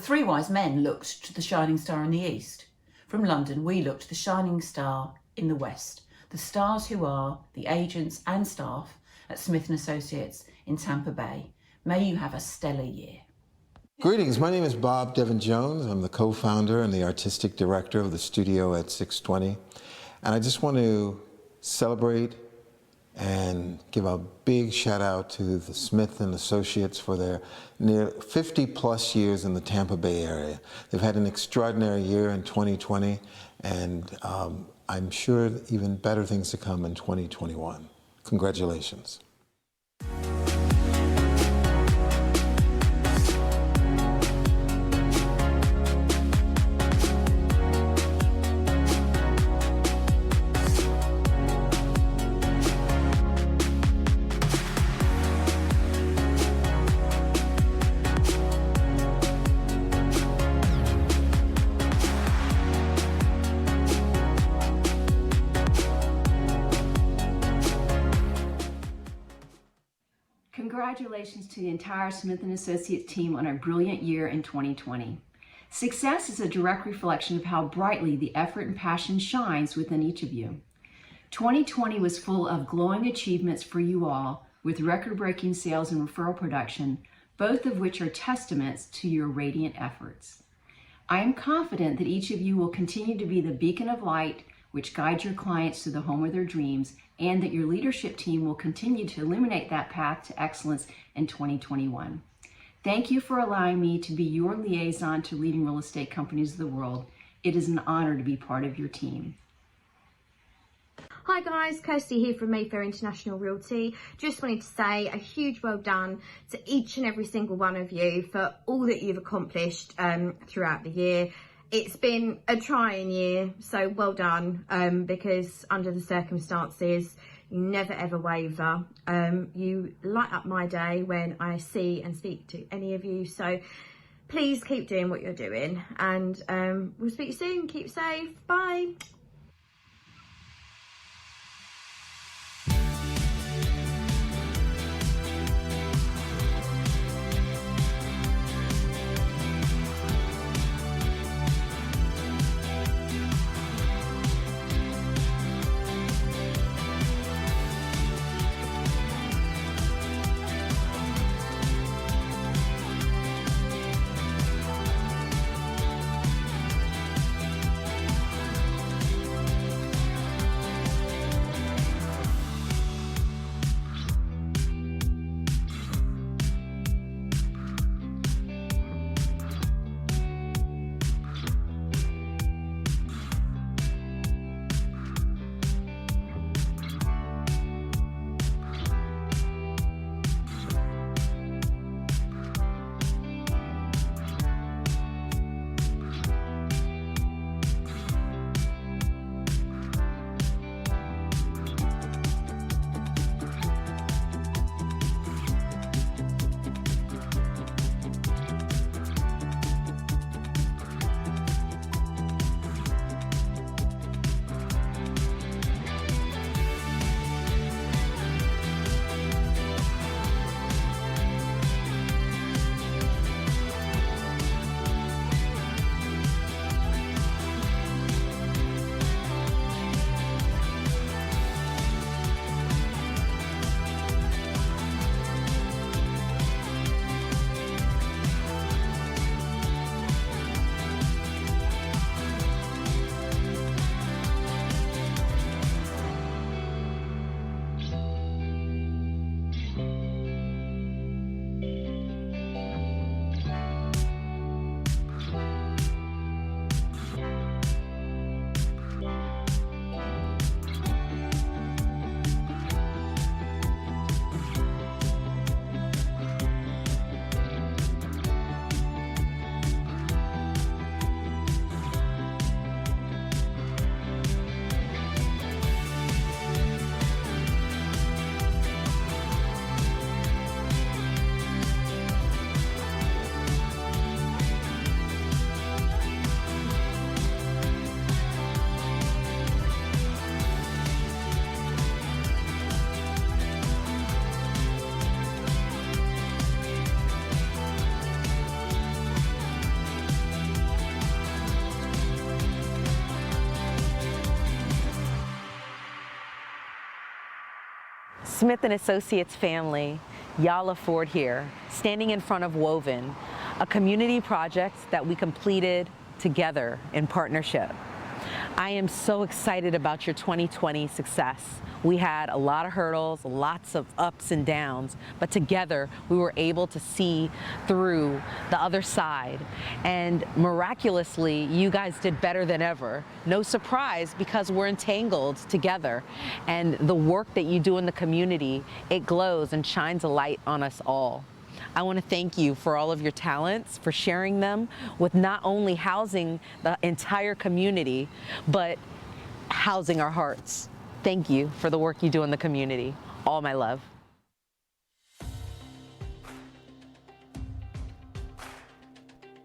three wise men looked to the shining star in the east. From London, we look to the shining star in the west, the stars who are the agents and staff at Smith & Associates in Tampa Bay. May you have a stellar year. Greetings, my name is Bob Devin Jones. I'm the co-founder and the artistic director of the studio at 620. And I just want to celebrate and give a big shout out to the Smith & Associates for their near 50 plus years in the Tampa Bay area. They've had an extraordinary year in 2020, and I'm sure even better things to come in 2021. Congratulations. Congratulations to the entire Smith & Associates team on a brilliant year in 2020. Success is a direct reflection of how brightly the effort and passion shines within each of you. 2020 was full of glowing achievements for you all, with record-breaking sales and referral production, both of which are testaments to your radiant efforts. I am confident that each of you will continue to be the beacon of light which guides your clients to the home of their dreams, and that your leadership team will continue to illuminate that path to excellence in 2021. Thank you for allowing me to be your liaison to leading real estate companies of the world. It is an honor to be part of your team. Hi guys, Kirsty here from Mayfair International Realty. Just wanted to say a huge well done to each and every single one of you for all that you've accomplished throughout the year. It's been a trying year, so well done, because under the circumstances, you never ever waver. You light up my day when I see and speak to any of you, so please keep doing what you're doing, and we'll speak soon. Keep safe. Bye. Smith & Associates family, Yala Ford here, standing in front of Woven, a community project that we completed together in partnership. I am so excited about your 2020 success. We had a lot of hurdles, lots of ups and downs, but together we were able to see through the other side. And miraculously, you guys did better than ever. No surprise, because we're entangled together. And the work that you do in the community, it glows and shines a light on us all. I want to thank you for all of your talents, for sharing them with not only housing the entire community, but housing our hearts. Thank you for the work you do in the community. All my love.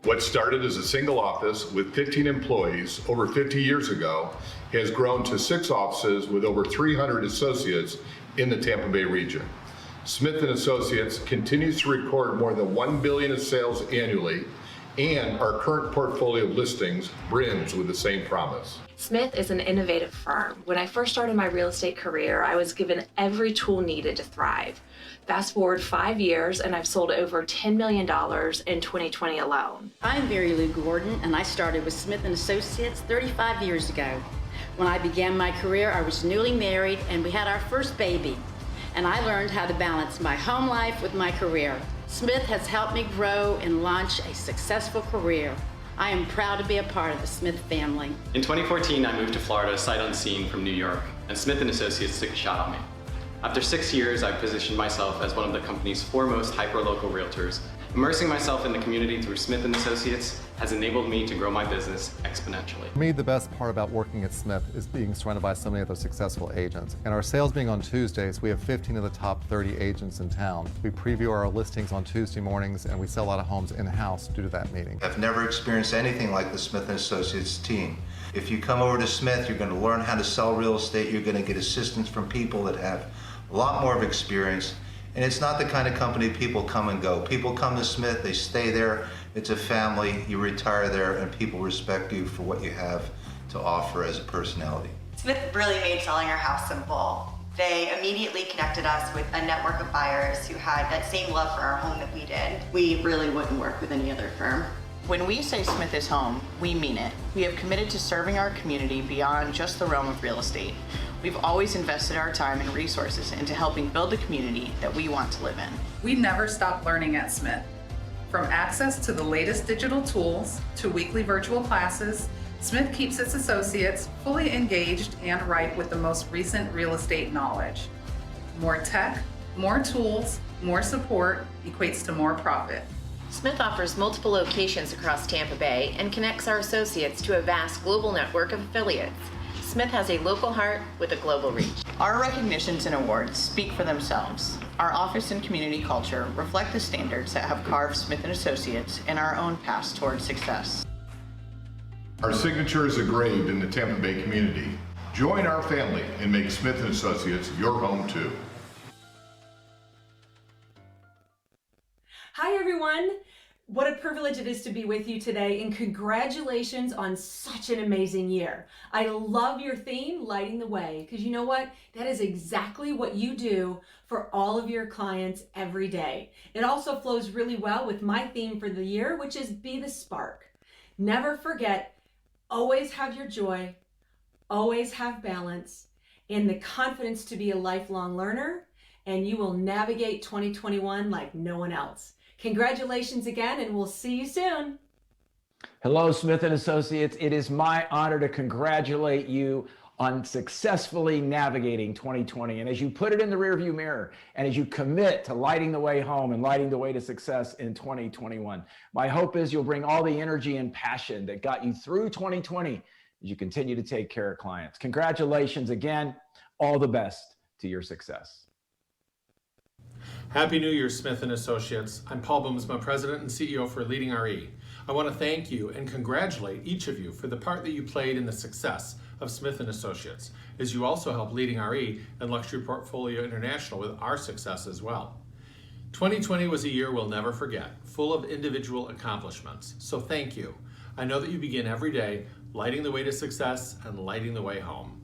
What started as a single office with 15 employees over 50 years ago has grown to 6 offices with over 300 associates in the Tampa Bay region. Smith & Associates continues to record more than $1 billion in sales annually, and our current portfolio of listings brims with the same promise. Smith is an innovative firm. When I first started my real estate career, I was given every tool needed to thrive. Fast forward 5 years, and I've sold over $10 million in 2020 alone. I'm Mary Lou Gordon, and I started with Smith & Associates 35 years ago. When I began my career, I was newly married, and we had our first baby. And I learned how to balance my home life with my career. Smith has helped me grow and launch a successful career. I am proud to be a part of the Smith family. In 2014, I moved to Florida sight unseen from New York, and Smith & Associates took a shot on me. After 6 years, I've positioned myself as one of the company's foremost hyper-local realtors. Immersing myself in the community through Smith & Associates has enabled me to grow my business exponentially. For me, the best part about working at Smith is being surrounded by so many other successful agents. And our sales being on Tuesdays, we have 15 of the top 30 agents in town. We preview our listings on Tuesday mornings, and we sell a lot of homes in-house due to that meeting. I've never experienced anything like the Smith & Associates team. If you come over to Smith, you're going to learn how to sell real estate. You're going to get assistance from people that have a lot more of experience. And it's not the kind of company people come and go. People come to Smith, they stay there, it's a family, you retire there, and people respect you for what you have to offer as a personality. Smith really made selling our house simple. They immediately connected us with a network of buyers who had that same love for our home that we did. We really wouldn't work with any other firm. When we say Smith is home, we mean it. We have committed to serving our community beyond just the realm of real estate. We've always invested our time and resources into helping build the community that we want to live in. We never stop learning at Smith. From access to the latest digital tools to weekly virtual classes, Smith keeps its associates fully engaged and ripe with the most recent real estate knowledge. More tech, more tools, more support equates to more profit. Smith offers multiple locations across Tampa Bay and connects our associates to a vast global network of affiliates. Smith has a local heart with a global reach. Our recognitions and awards speak for themselves. Our office and community culture reflect the standards that have carved Smith & Associates in our own path toward success. Our signature is engraved in the Tampa Bay community. Join our family and make Smith & Associates your home too. Hi everyone! What a privilege it is to be with you today, and congratulations on such an amazing year. I love your theme, Lighting the Way, because you know what? That is exactly what you do for all of your clients every day. It also flows really well with my theme for the year, which is Be the Spark. Never forget, always have your joy, always have balance, and the confidence to be a lifelong learner, and you will navigate 2021 like no one else. Congratulations again, and we'll see you soon. Hello, Smith & Associates. It is my honor to congratulate you on successfully navigating 2020. And as you put it in the rearview mirror, and as you commit to lighting the way home and lighting the way to success in 2021, my hope is you'll bring all the energy and passion that got you through 2020 as you continue to take care of clients. Congratulations again. All the best to your success. Happy New Year, Smith & Associates. I'm Paul Boomsma, President and CEO for Leading RE. I want to thank you and congratulate each of you for the part that you played in the success of Smith & Associates, as you also helped Leading RE and Luxury Portfolio International with our success as well. 2020 was a year we'll never forget, full of individual accomplishments, so thank you. I know that you begin every day lighting the way to success and lighting the way home.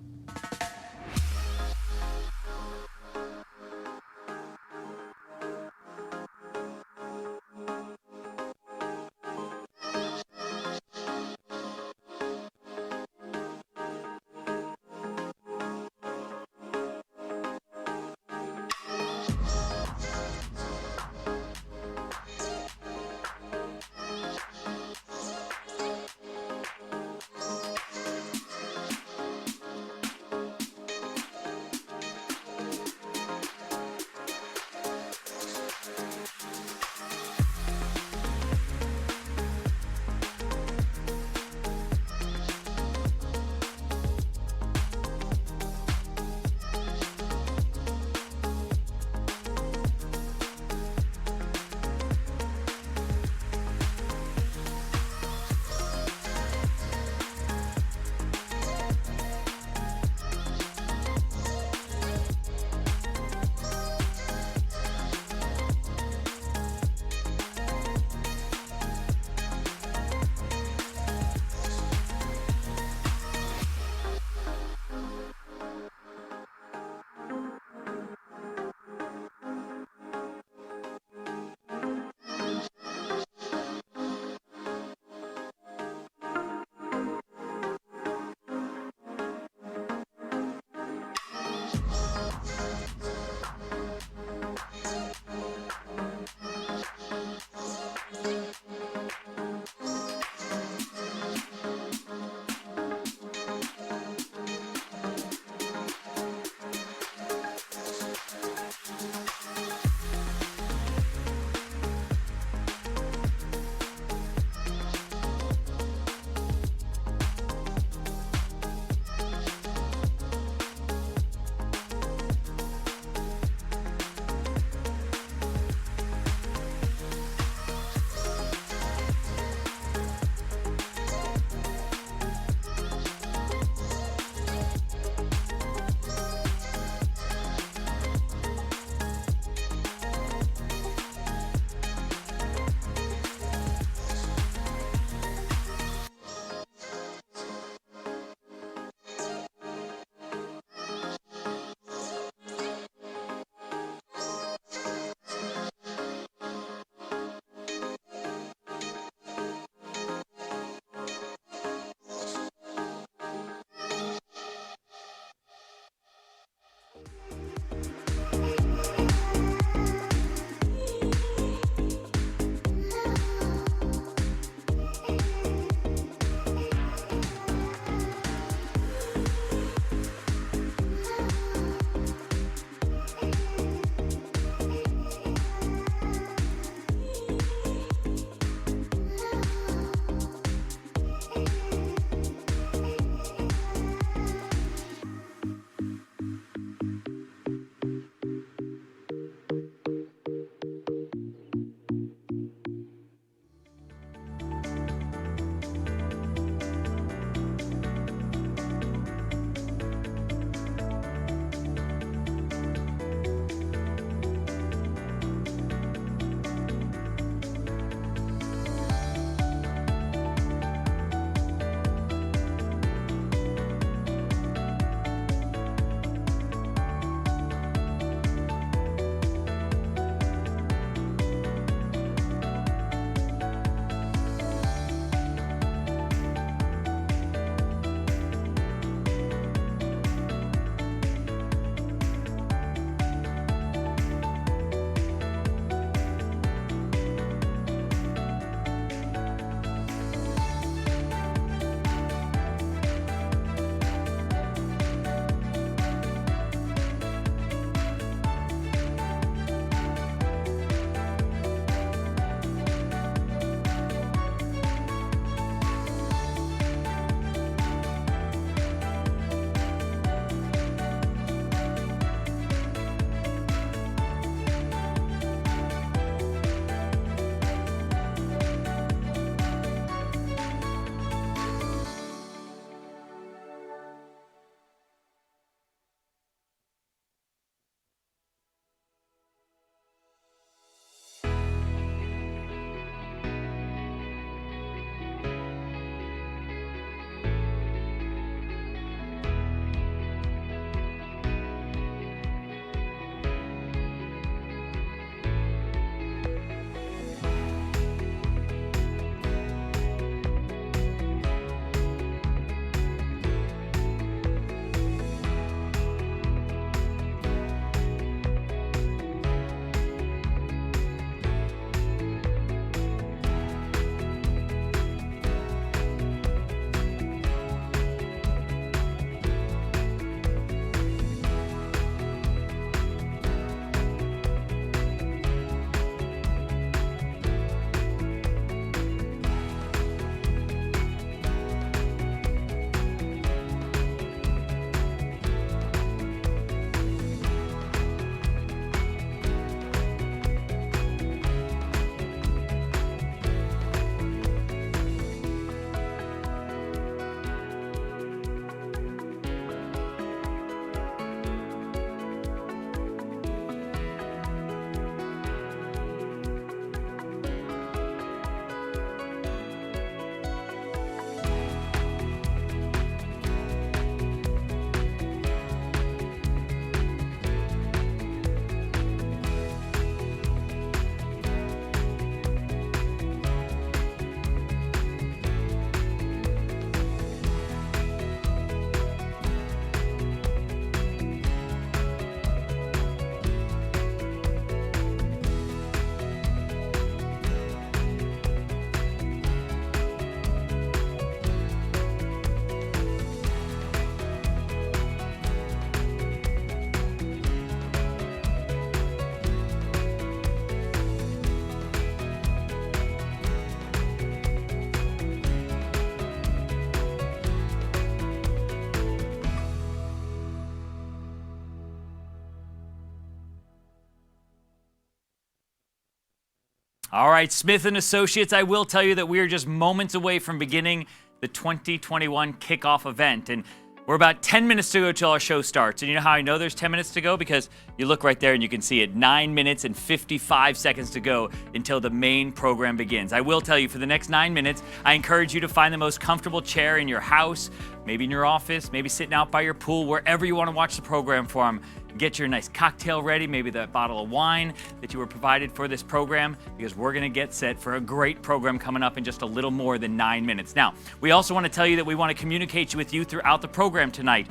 All right, Smith & Associates, I will tell you that we are just moments away from beginning the 2021 kickoff event. And we're about 10 minutes to go till our show starts. And you know how I know there's 10 minutes to go? Because you look right there and you can see it, 9 minutes and 55 seconds to go until the main program begins. I will tell you, for the next 9 minutes, I encourage you to find the most comfortable chair in your house, maybe in your office, maybe sitting out by your pool, wherever you want to watch the program from. Get your nice cocktail ready, maybe that bottle of wine that you were provided for this program, because we're going to get set for a great program coming up in just a little more than 9 minutes. Now, we also want to tell you that we want to communicate with you throughout the program tonight.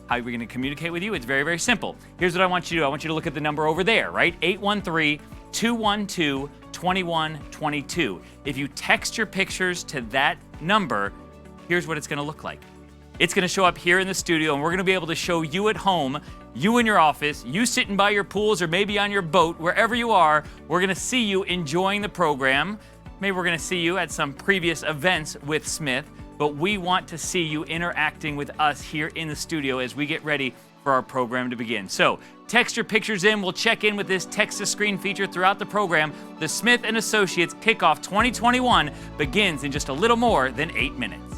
How are we going to communicate with you? It's very, very simple. Here's what I want you to do. I want you to look at the number over there, right? 813-212-2122. If you text your pictures to that number, here's what it's going to look like. It's going to show up here in the studio, and we're going to be able to show you at home, you in your office, you sitting by your pools or maybe on your boat, wherever you are. We're going to see you enjoying the program. Maybe we're going to see you at some previous events with Smith, but we want to see you interacting with us here in the studio as we get ready for our program to begin. So text your pictures in. We'll check in with this text-to-screen feature throughout the program. The Smith & Associates Kickoff 2021 begins in just a little more than 8 minutes.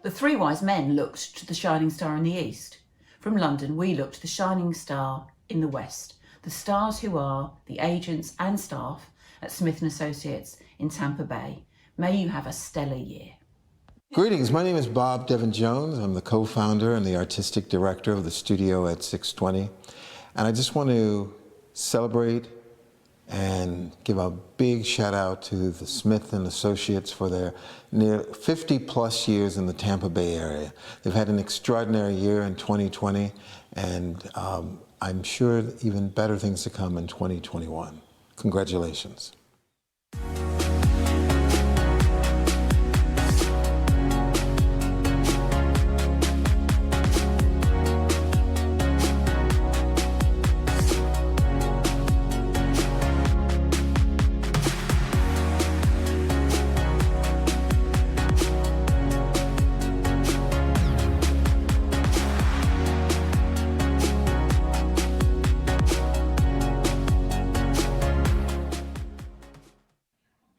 The three wise men looked to the shining star in the east. From London, we looked to the shining star in the west, the stars who are the agents and staff at Smith & Associates in Tampa Bay. May you have a stellar year. Greetings, my name is Bob Devin Jones. I'm the co-founder and the artistic director of the studio at 620. And I just want to celebrate and give a big shout out to the Smith & Associates for their near 50 plus years in the Tampa Bay area. They've had an extraordinary year in 2020, and I'm sure even better things to come in 2021. Congratulations.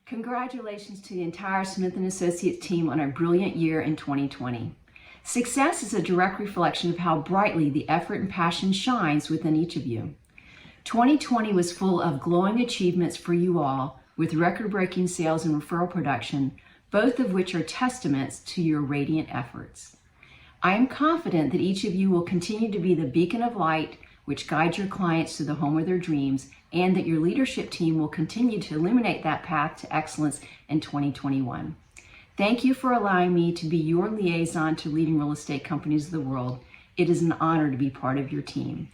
Congratulations to the entire Smith & Associates team on a brilliant year in 2020. Success is a direct reflection of how brightly the effort and passion shines within each of you. 2020 was full of glowing achievements for you all, with record-breaking sales and referral production, both of which are testaments to your radiant efforts. I am confident that each of you will continue to be the beacon of light which guides your clients to the home of their dreams, and that your leadership team will continue to illuminate that path to excellence in 2021. Thank you for allowing me to be your liaison to leading real estate companies of the world. It is an honor to be part of your team.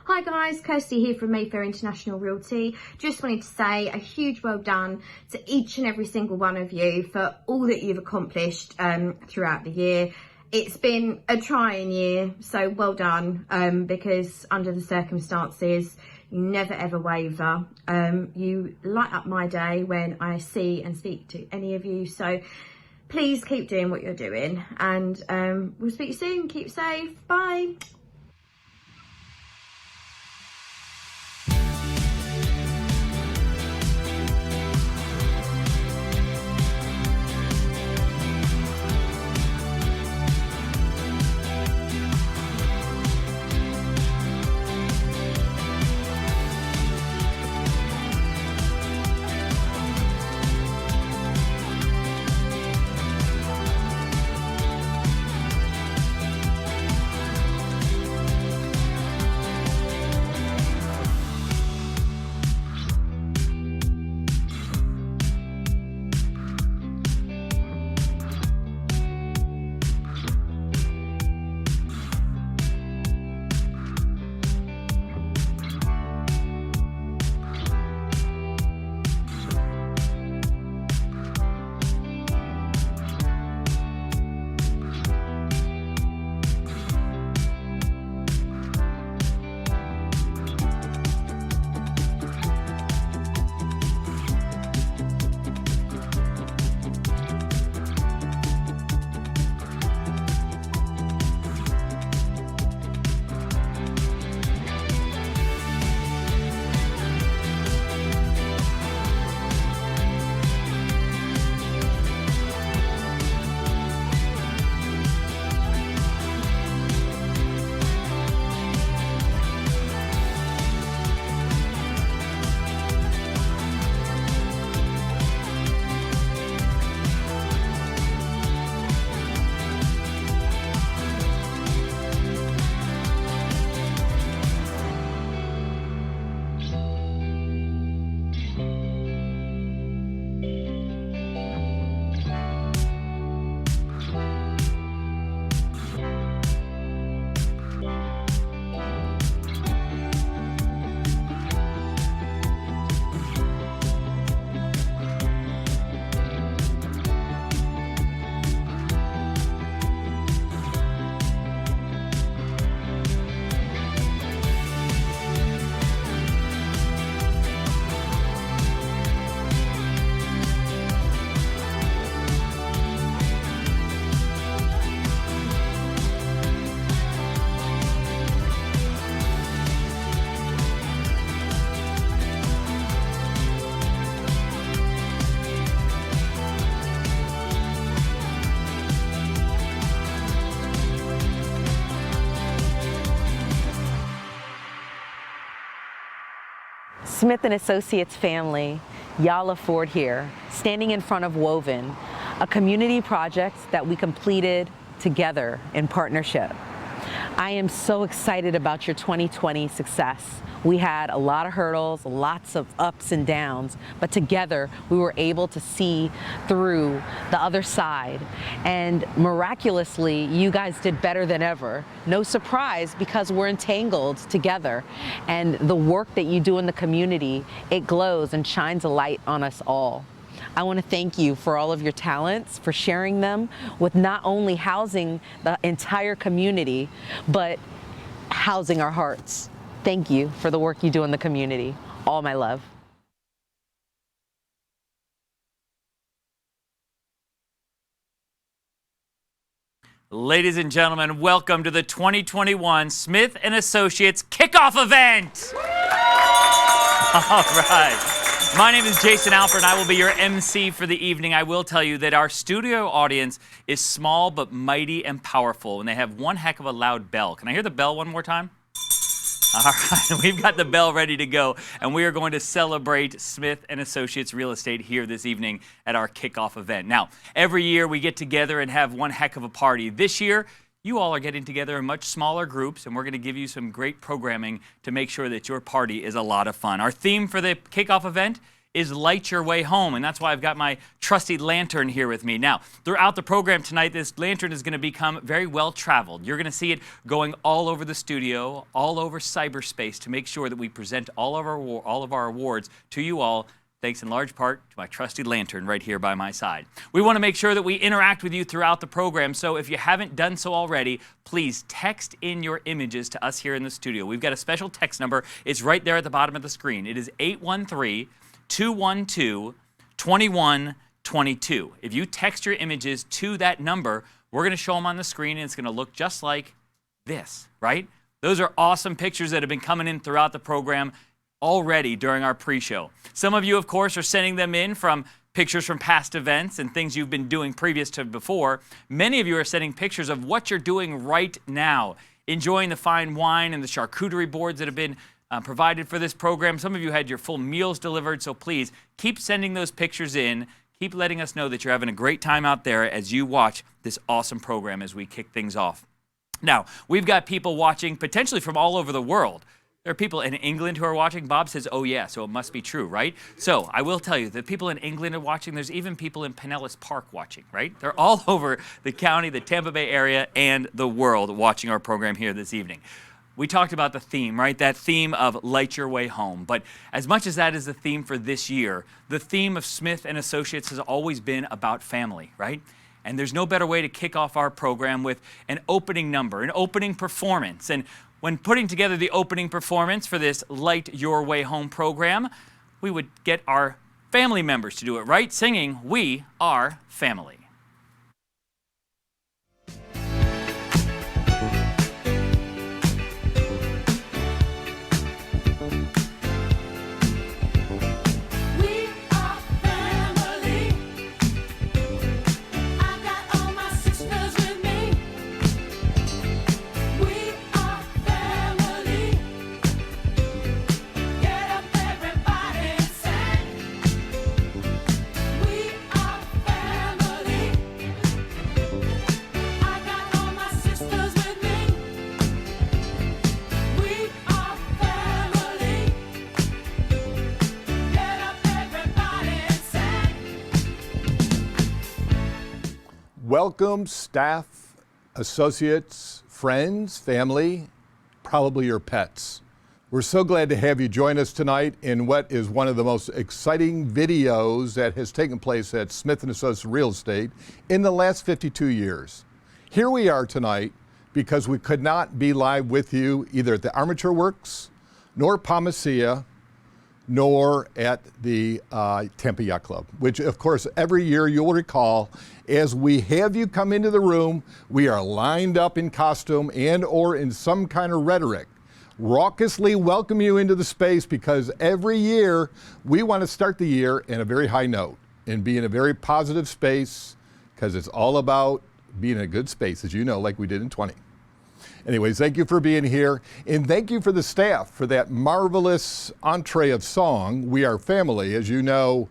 Hi guys, Kirsty here from Mayfair International Realty. Just wanted to say a huge well done to each and every single one of you for all that you've accomplished throughout the year. It's been a trying year, so well done, because under the circumstances, you never ever waver. You light up my day when I see and speak to any of you, so please keep doing what you're doing, and we'll speak soon. Keep safe. Bye. Smith & Associates family, Alpert here, standing in front of Woven, a community project that we completed together in partnership. I am so excited about your 2020 success. We had a lot of hurdles, lots of ups and downs, but together we were able to see through the other side. And miraculously, you guys did better than ever. No surprise, because we're entangled together. And the work that you do in the community, it glows and shines a light on us all. I want to thank you for all of your talents, for sharing them with not only housing the entire community, but housing our hearts. Thank you for the work you do in the community. All my love. Ladies and gentlemen, welcome to the 2021 Smith & Associates Kickoff Event. All right. My name is Jason Alpert, and I will be your MC for the evening. I will tell you that our studio audience is small but mighty and powerful, and they have one heck of a loud bell. Can I hear the bell one more time? All right, we've got the bell ready to go, and we are going to celebrate Smith & Associates Real Estate here this evening at our kickoff event. Now, every year we get together and have one heck of a party. This year, you all are getting together in much smaller groups, and we're going to give you some great programming to make sure that your party is a lot of fun. Our theme for the kickoff event is Light Your Way Home, and that's why I've got my trusty lantern here with me. Now, throughout the program tonight, this lantern is going to become very well traveled. You're going to see it going all over the studio, all over cyberspace, to make sure that we present all of our awards to you all, thanks in large part to my trusty lantern right here by my side. We want to make sure that we interact with you throughout the program, so if you haven't done so already, please text in your images to us here in the studio. We've got a special text number. It's right there at the bottom of the screen. It is 813-212-2122. If you text your images to that number, we're going to show them on the screen, and it's going to look just like this, right? Those are awesome pictures that have been coming in throughout the program already during our pre-show. Some of you, of course, are sending them in from pictures from past events and things you've been doing previous to before. Many of you are sending pictures of what you're doing right now, enjoying the fine wine and the charcuterie boards that have been provided for this program. Some of you had your full meals delivered, so please keep sending those pictures in. Keep letting us know that you're having a great time out there as you watch this awesome program as we kick things off. Now, we've got people watching potentially from all over the world. There are people in England who are watching. Bob says, oh yeah, so it must be true, right? So I will tell you that people in England are watching. There's even people in Pinellas Park watching, right? They're all over the county, the Tampa Bay area, and the world watching our program here this evening. We talked about the theme, right? That theme of Light Your Way Home. But as much as that is the theme for this year, the theme of Smith & Associates has always been about family, right? And there's no better way to kick off our program with an opening number, an opening performance. And when putting together the opening performance for this Light Your Way Home program, we would get our family members to do it, right? Singing, "We Are Family." Welcome, staff, associates, friends, family, probably your pets. We're so glad to have you join us tonight in what is one of the most exciting videos that has taken place at Smith & Associates Real Estate in the last 52 years. Here we are tonight because we could not be live with you either at the Armature Works, nor Palmacia, nor at the Tampa Yacht Club, which of course every year you'll recall, as we have you come into the room, we are lined up in costume and or in some kind of rhetoric, raucously welcome you into the space, because every year we want to start the year in a very high note and be in a very positive space, because it's all about being in a good space, as you know, like we did in 20. Anyways, thank you for being here, and thank you for the staff for that marvelous entree of song, We Are Family. As you know,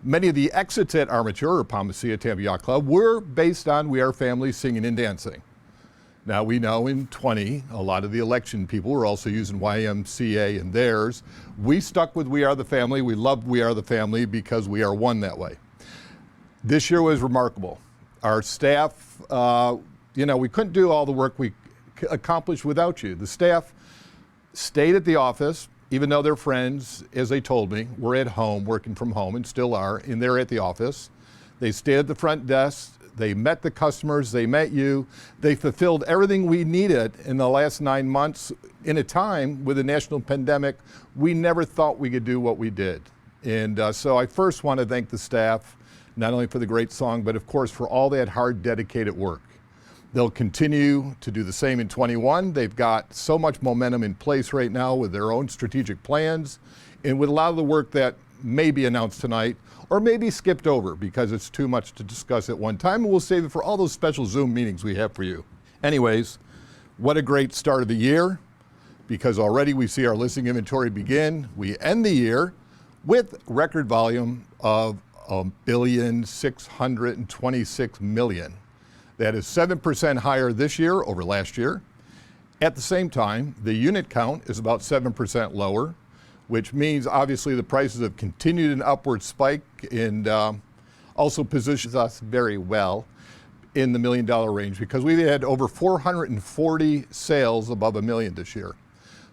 many of the exits at Armature or Palmacia Tampa Yacht Club were based on We Are Family singing and dancing. Now we know in 20, a lot of the election people were also using YMCA in theirs. We stuck with We Are the Family. We loved We Are the Family because we are one that way. This year was remarkable. Our staff, we couldn't do all the work we accomplished without you. The staff stayed at the office, even though they're friends, as they told me, were at home, working from home, and still are, and they're at the office. They stayed at the front desk. They met the customers, they met you. They fulfilled everything we needed in the last 9 months in a time with a national pandemic. We never thought we could do what we did. And so I first want to thank the staff, not only for the great song, but of course for all that hard, dedicated work. They'll continue to do the same in 21. They've got so much momentum in place right now with their own strategic plans and with a lot of the work that may be announced tonight or maybe skipped over because it's too much to discuss at one time, and we'll save it for all those special Zoom meetings we have for you. Anyways, what a great start of the year, because already we see our listing inventory begin. We end the year with record volume of $1,626,000,000. That is 7% higher this year over last year. At the same time, the unit count is about 7% lower, which means obviously the prices have continued an upward spike and also positions us very well in the $1 million range because we've had over 440 sales above $1 million this year.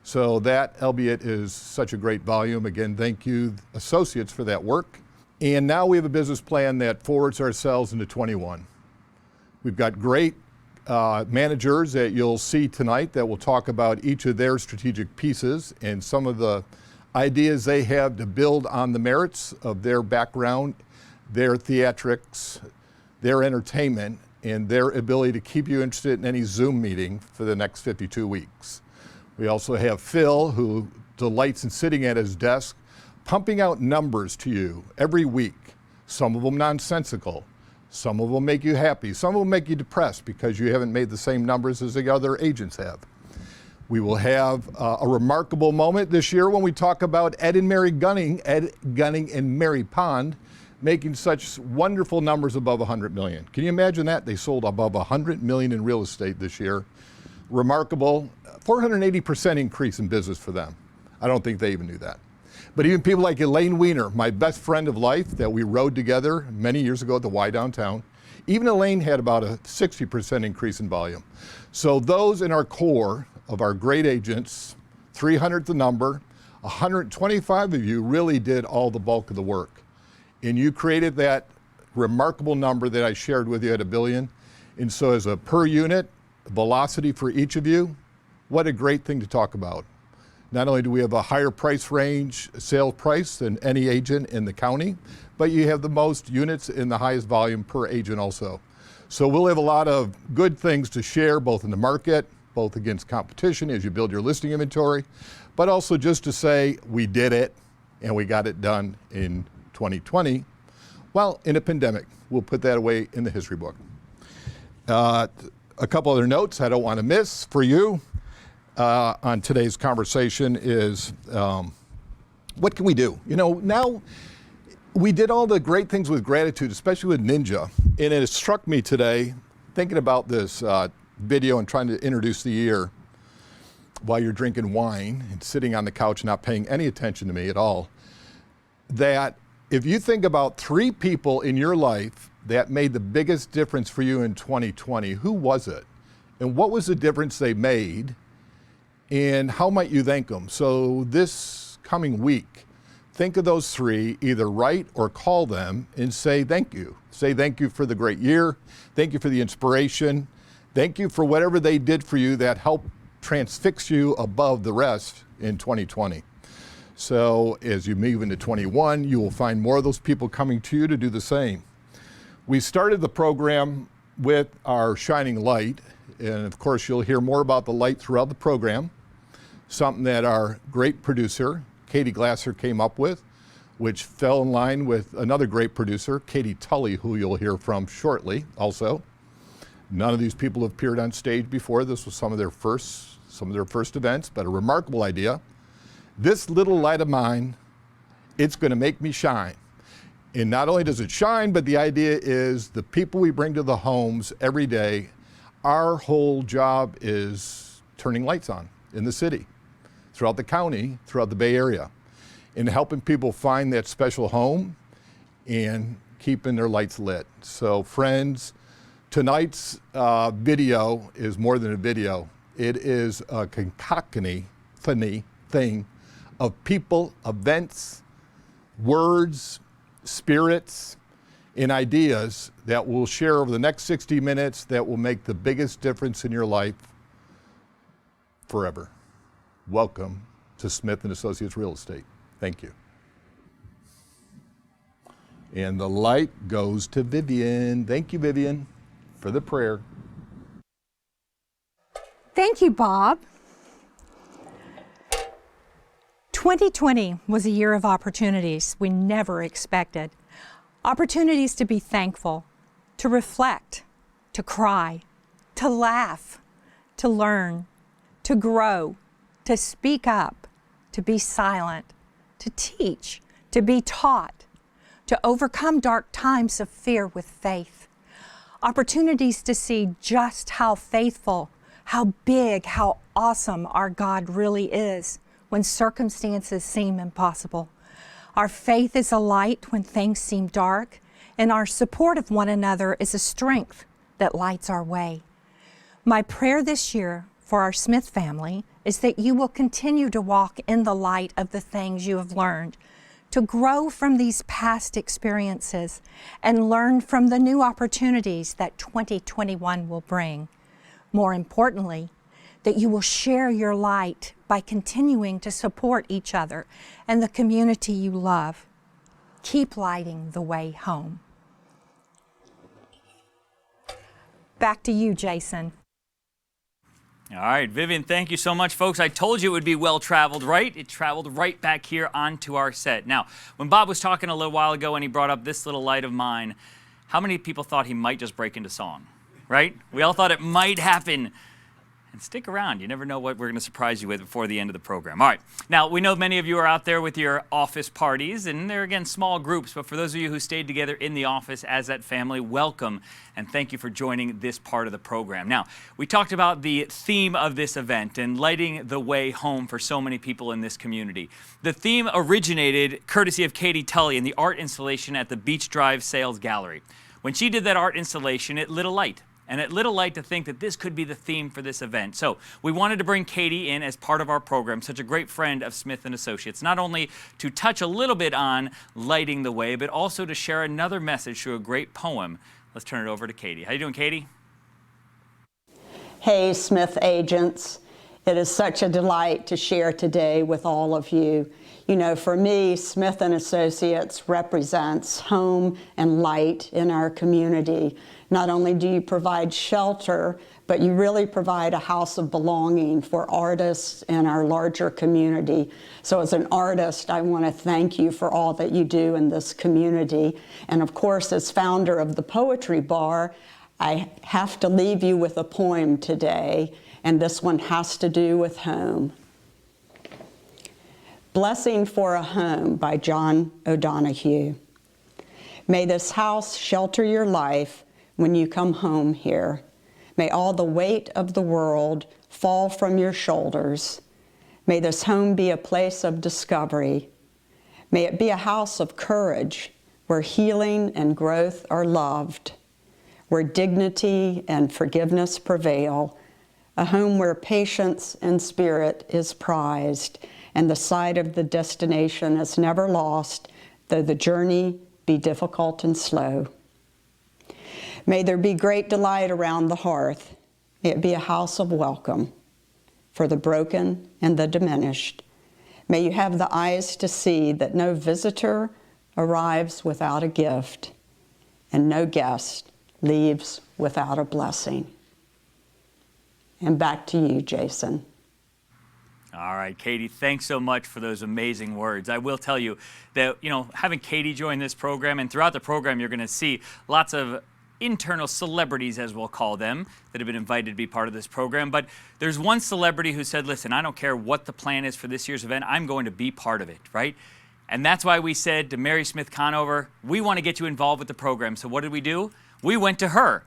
So that, albeit, is such a great volume. Again, thank you, associates, for that work. And now we have a business plan that forwards ourselves into 21. We've got great managers that you'll see tonight that will talk about each of their strategic pieces and some of the ideas they have to build on the merits of their background, their theatrics, their entertainment, and their ability to keep you interested in any Zoom meeting for the next 52 weeks. We also have Phil, who delights in sitting at his desk, pumping out numbers to you every week. Some of them nonsensical. Some of them make you happy. Some of them make you depressed because you haven't made the same numbers as the other agents have. We will have a remarkable moment this year when we talk about Ed and Mary Gunning, Ed Gunning and Mary Pond, making such wonderful numbers above 100 million. Can you imagine that? They sold above 100 million in real estate this year. Remarkable, 480% increase in business for them. I don't think they even knew that. But even people like Elaine Weiner, my best friend of life that we rode together many years ago at the Y downtown, even Elaine had about a 60% increase in volume. So those in our core of our great agents, 300 the number, 125 of you really did all the bulk of the work. And you created that remarkable number that I shared with you at $1 billion. And so as a per unit velocity for each of you, what a great thing to talk about. Not only do we have a higher price range sales price than any agent in the county, but you have the most units in the highest volume per agent also. So we'll have a lot of good things to share both in the market, both against competition as you build your listing inventory, but also just to say we did it and we got it done in 2020, well, in a pandemic. We'll put that away in the history book. A couple other notes I don't want to miss for you on today's conversation is what can we do? You know, now we did all the great things with gratitude, especially with Ninja, and it struck me today, thinking about this video and trying to introduce the year while you're drinking wine and sitting on the couch not paying any attention to me at all, that if you think about 3 people in your life that made the biggest difference for you in 2020, who was it? And what was the difference they made? And how might you thank them? So this coming week, think of those 3, either write or call them and say thank you. Say thank you for the great year. Thank you for the inspiration. Thank you for whatever they did for you that helped transfix you above the rest in 2020. So as you move into 21, you will find more of those people coming to you to do the same. We started the program with our shining light, and of course you'll hear more about the light throughout the program, something that our great producer, Katie Glasser, came up with, which fell in line with another great producer, Katie Tully, who you'll hear from shortly also. None of these people have appeared on stage before. This was some of their first events, but a remarkable idea. This little light of mine, it's going to make me shine. And not only does it shine, but the idea is the people we bring to the homes every day our whole job is turning lights on in the city, throughout the county, throughout the Bay Area, and helping people find that special home and keeping their lights lit. So friends, tonight's video is more than a video. It is a concatenation thing of people, events, words, spirits, and ideas that we'll share over the next 60 minutes that will make the biggest difference in your life forever. Welcome to Smith & Associates Real Estate. Thank you. And the light goes to Vivian. Thank you, Vivian, for the prayer. Thank you, Bob. 2020 was a year of opportunities we never expected. Opportunities to be thankful, to reflect, to cry, to laugh, to learn, to grow, to speak up, to be silent, to teach, to be taught, to overcome dark times of fear with faith. Opportunities to see just how faithful, how big, how awesome our God really is when circumstances seem impossible. Our faith is a light when things seem dark, and our support of one another is a strength that lights our way. My prayer this year for our Smith family is that you will continue to walk in the light of the things you have learned, to grow from these past experiences and learn from the new opportunities that 2021 will bring. More importantly, that you will share your light by continuing to support each other and the community you love. Keep lighting the way home. Back to you, Jason. All right, Vivian, thank you so much, folks. I told you it would be well-traveled, right? It traveled right back here onto our set. Now, when Bob was talking a little while ago and he brought up this little light of mine, how many people thought he might just break into song, right? We all thought it might happen. And stick around. You never know what we're going to surprise you with before the end of the program. All right. Now, we know many of you are out there with your office parties, and they're, again, small groups. But for those of you who stayed together in the office as that family, welcome, and thank you for joining this part of the program. Now, we talked about the theme of this event and lighting the way home for so many people in this community. The theme originated courtesy of Katie Tully in the art installation at the Beach Drive Sales Gallery. When she did that art installation, it lit a light. And it lit a light to think that this could be the theme for this event. So we wanted to bring Katie in as part of our program, such a great friend of Smith & Associates, not only to touch a little bit on lighting the way, but also to share another message through a great poem. Let's turn it over to Katie. How you doing, Katie? Hey, Smith agents. It is such a delight to share today with all of you. You know, for me, Smith & Associates represents home and light in our community. Not only do you provide shelter, but you really provide a house of belonging for artists in our larger community. So as an artist, I want to thank you for all that you do in this community. And of course, as founder of the Poetry Bar, I have to leave you with a poem today, and this one has to do with home. Blessing for a Home by John O'Donohue. May this house shelter your life when you come home here. May all the weight of the world fall from your shoulders. May this home be a place of discovery. May it be a house of courage where healing and growth are loved, where dignity and forgiveness prevail, a home where patience and spirit is prized, and the sight of the destination is never lost, though the journey be difficult and slow. May there be great delight around the hearth. May it be a house of welcome for the broken and the diminished. May you have the eyes to see that no visitor arrives without a gift, and no guest leaves without a blessing. And back to you, Jason. All right, Katie, thanks so much for those amazing words. I will tell you that, having Katie join this program, and throughout the program, you're going to see lots of internal celebrities, as we'll call them, that have been invited to be part of this program. But there's one celebrity who said, listen, I don't care what the plan is for this year's event, I'm going to be part of it, right? And that's why we said to Mary Smith Conover, we want to get you involved with the program. So what did we do? We went to her.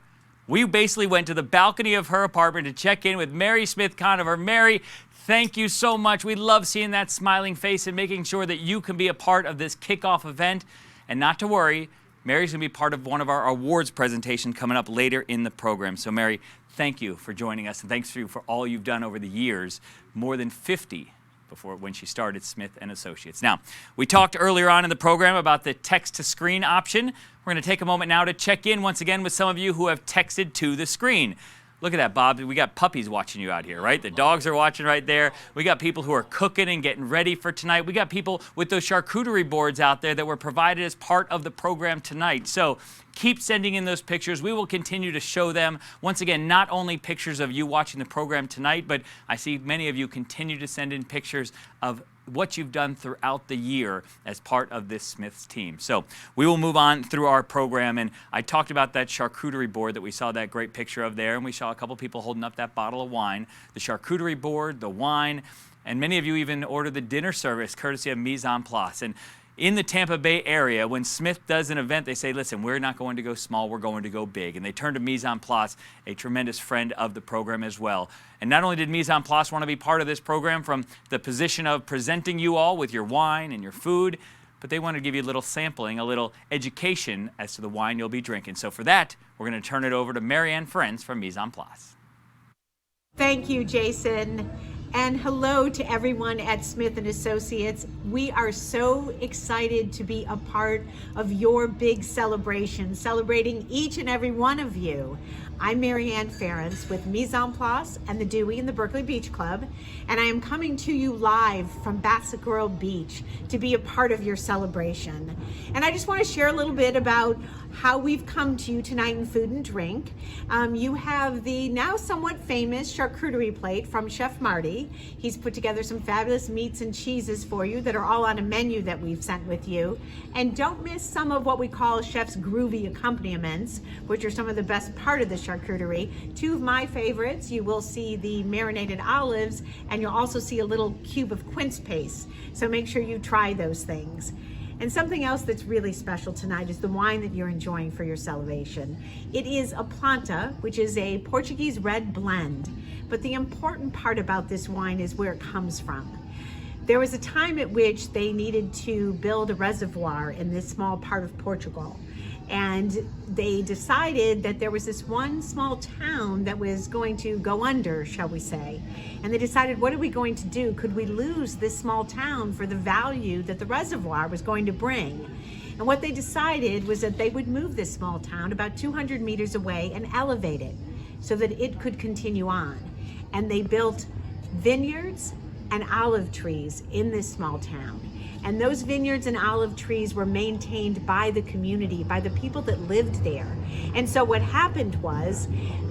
We basically went to the balcony of her apartment to check in with Mary Smith Conover. Mary, thank you so much. We love seeing that smiling face and making sure that you can be a part of this kickoff event. And not to worry, Mary's going to be part of one of our awards presentations coming up later in the program. So Mary, thank you for joining us, and thanks to you for all you've done over the years, more than 50 before when she started Smith & Associates. Now, we talked earlier on in the program about the text-to-screen option. We're going to take a moment now to check in once again with some of you who have texted to the screen. Look at that, Bob. We got puppies watching you out here, right? The dogs are watching right there. We got people who are cooking and getting ready for tonight. We got people with those charcuterie boards out there that were provided as part of the program tonight. So keep sending in those pictures. We will continue to show them. Once again, not only pictures of you watching the program tonight, but I see many of you continue to send in pictures of what you've done throughout the year as part of this Smith's team. So we will move on through our program, and I talked about that charcuterie board that we saw that great picture of there, and we saw a couple people holding up that bottle of wine, the charcuterie board, the wine, and many of you even ordered the dinner service courtesy of Mise en Place. And in the Tampa Bay area, when Smith does an event, they say, listen, we're not going to go small, we're going to go big. And they turn to Mise en Place, a tremendous friend of the program as well. And not only did Mise en Place want to be part of this program from the position of presenting you all with your wine and your food, but they want to give you a little sampling, a little education as to the wine you'll be drinking. So for that, we're going to turn it over to Marianne Friends from Mise en Place. Thank you, Jason. And hello to everyone at Smith & Associates. We are so excited to be a part of your big celebration, celebrating each and every one of you. I'm Marianne Ferentz with Mise en Place and the Dewey and the Berkeley Beach Club, and I am coming to you live from Bassett Beach to be a part of your celebration. And I just want to share a little bit about how we've come to you tonight in food and drink. You have the now somewhat famous charcuterie plate from Chef Marty. He's put together some fabulous meats and cheeses for you that are all on a menu that we've sent with you. And don't miss some of what we call Chef's groovy accompaniments, which are some of the best part of the charcuterie. Two of my favorites, you will see the marinated olives, and you'll also see a little cube of quince paste. So make sure you try those things. And something else that's really special tonight is the wine that you're enjoying for your celebration. It is a Planta, which is a Portuguese red blend. But the important part about this wine is where it comes from. There was a time at which they needed to build a reservoir in this small part of Portugal. And they decided that there was this one small town that was going to go under, shall we say. And they decided, what are we going to do? Could we lose this small town for the value that the reservoir was going to bring? And what they decided was that they would move this small town about 200 meters away and elevate it so that it could continue on. And they built vineyards and olive trees in this small town. And those vineyards and olive trees were maintained by the community, by the people that lived there. And so what happened was,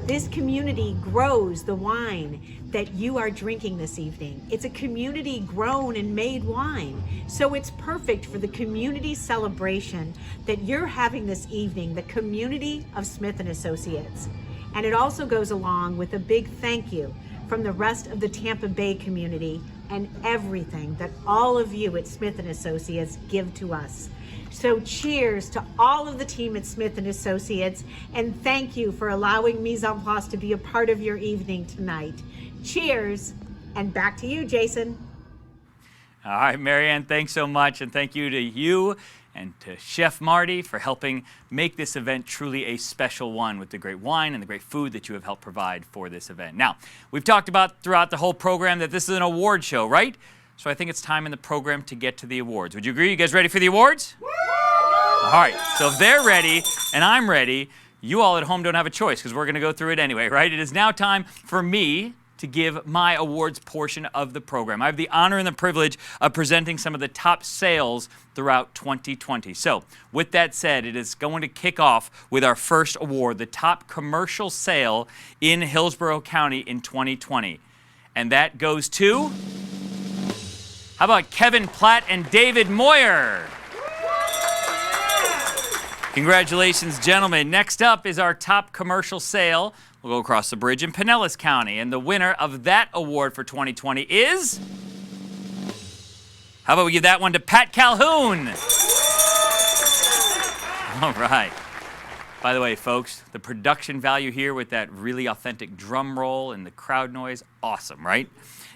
this community grows the wine that you are drinking this evening. It's a community grown and made wine. So it's perfect for the community celebration that you're having this evening, the community of Smith & Associates. And it also goes along with a big thank you from the rest of the Tampa Bay community and everything that all of you at Smith & Associates give to us. So cheers to all of the team at Smith & Associates, and thank you for allowing Mise en Place to be a part of your evening tonight. Cheers, and back to you, Jason. All right, Marianne, thanks so much, and thank you to you and to Chef Marty for helping make this event truly a special one with the great wine and the great food that you have helped provide for this event. Now, we've talked about throughout the whole program that this is an award show, right? So I think it's time in the program to get to the awards. Would you agree? You guys ready for the awards? All right, so if they're ready and I'm ready, you all at home don't have a choice because we're going to go through it anyway, right? It is now time for me to give my awards portion of the program. I have the honor and the privilege of presenting some of the top sales throughout 2020. So with that said, it is going to kick off with our first award, the top commercial sale in Hillsborough County in 2020. And that goes to, how about Kevin Platt and David Moyer? Congratulations, gentlemen. Next up is our top commercial sale. We'll go across the bridge in Pinellas County, and the winner of that award for 2020 is... How about we give that one to Pat Calhoun? All right. By the way, folks, the production value here with that really authentic drum roll and the crowd noise, awesome, right?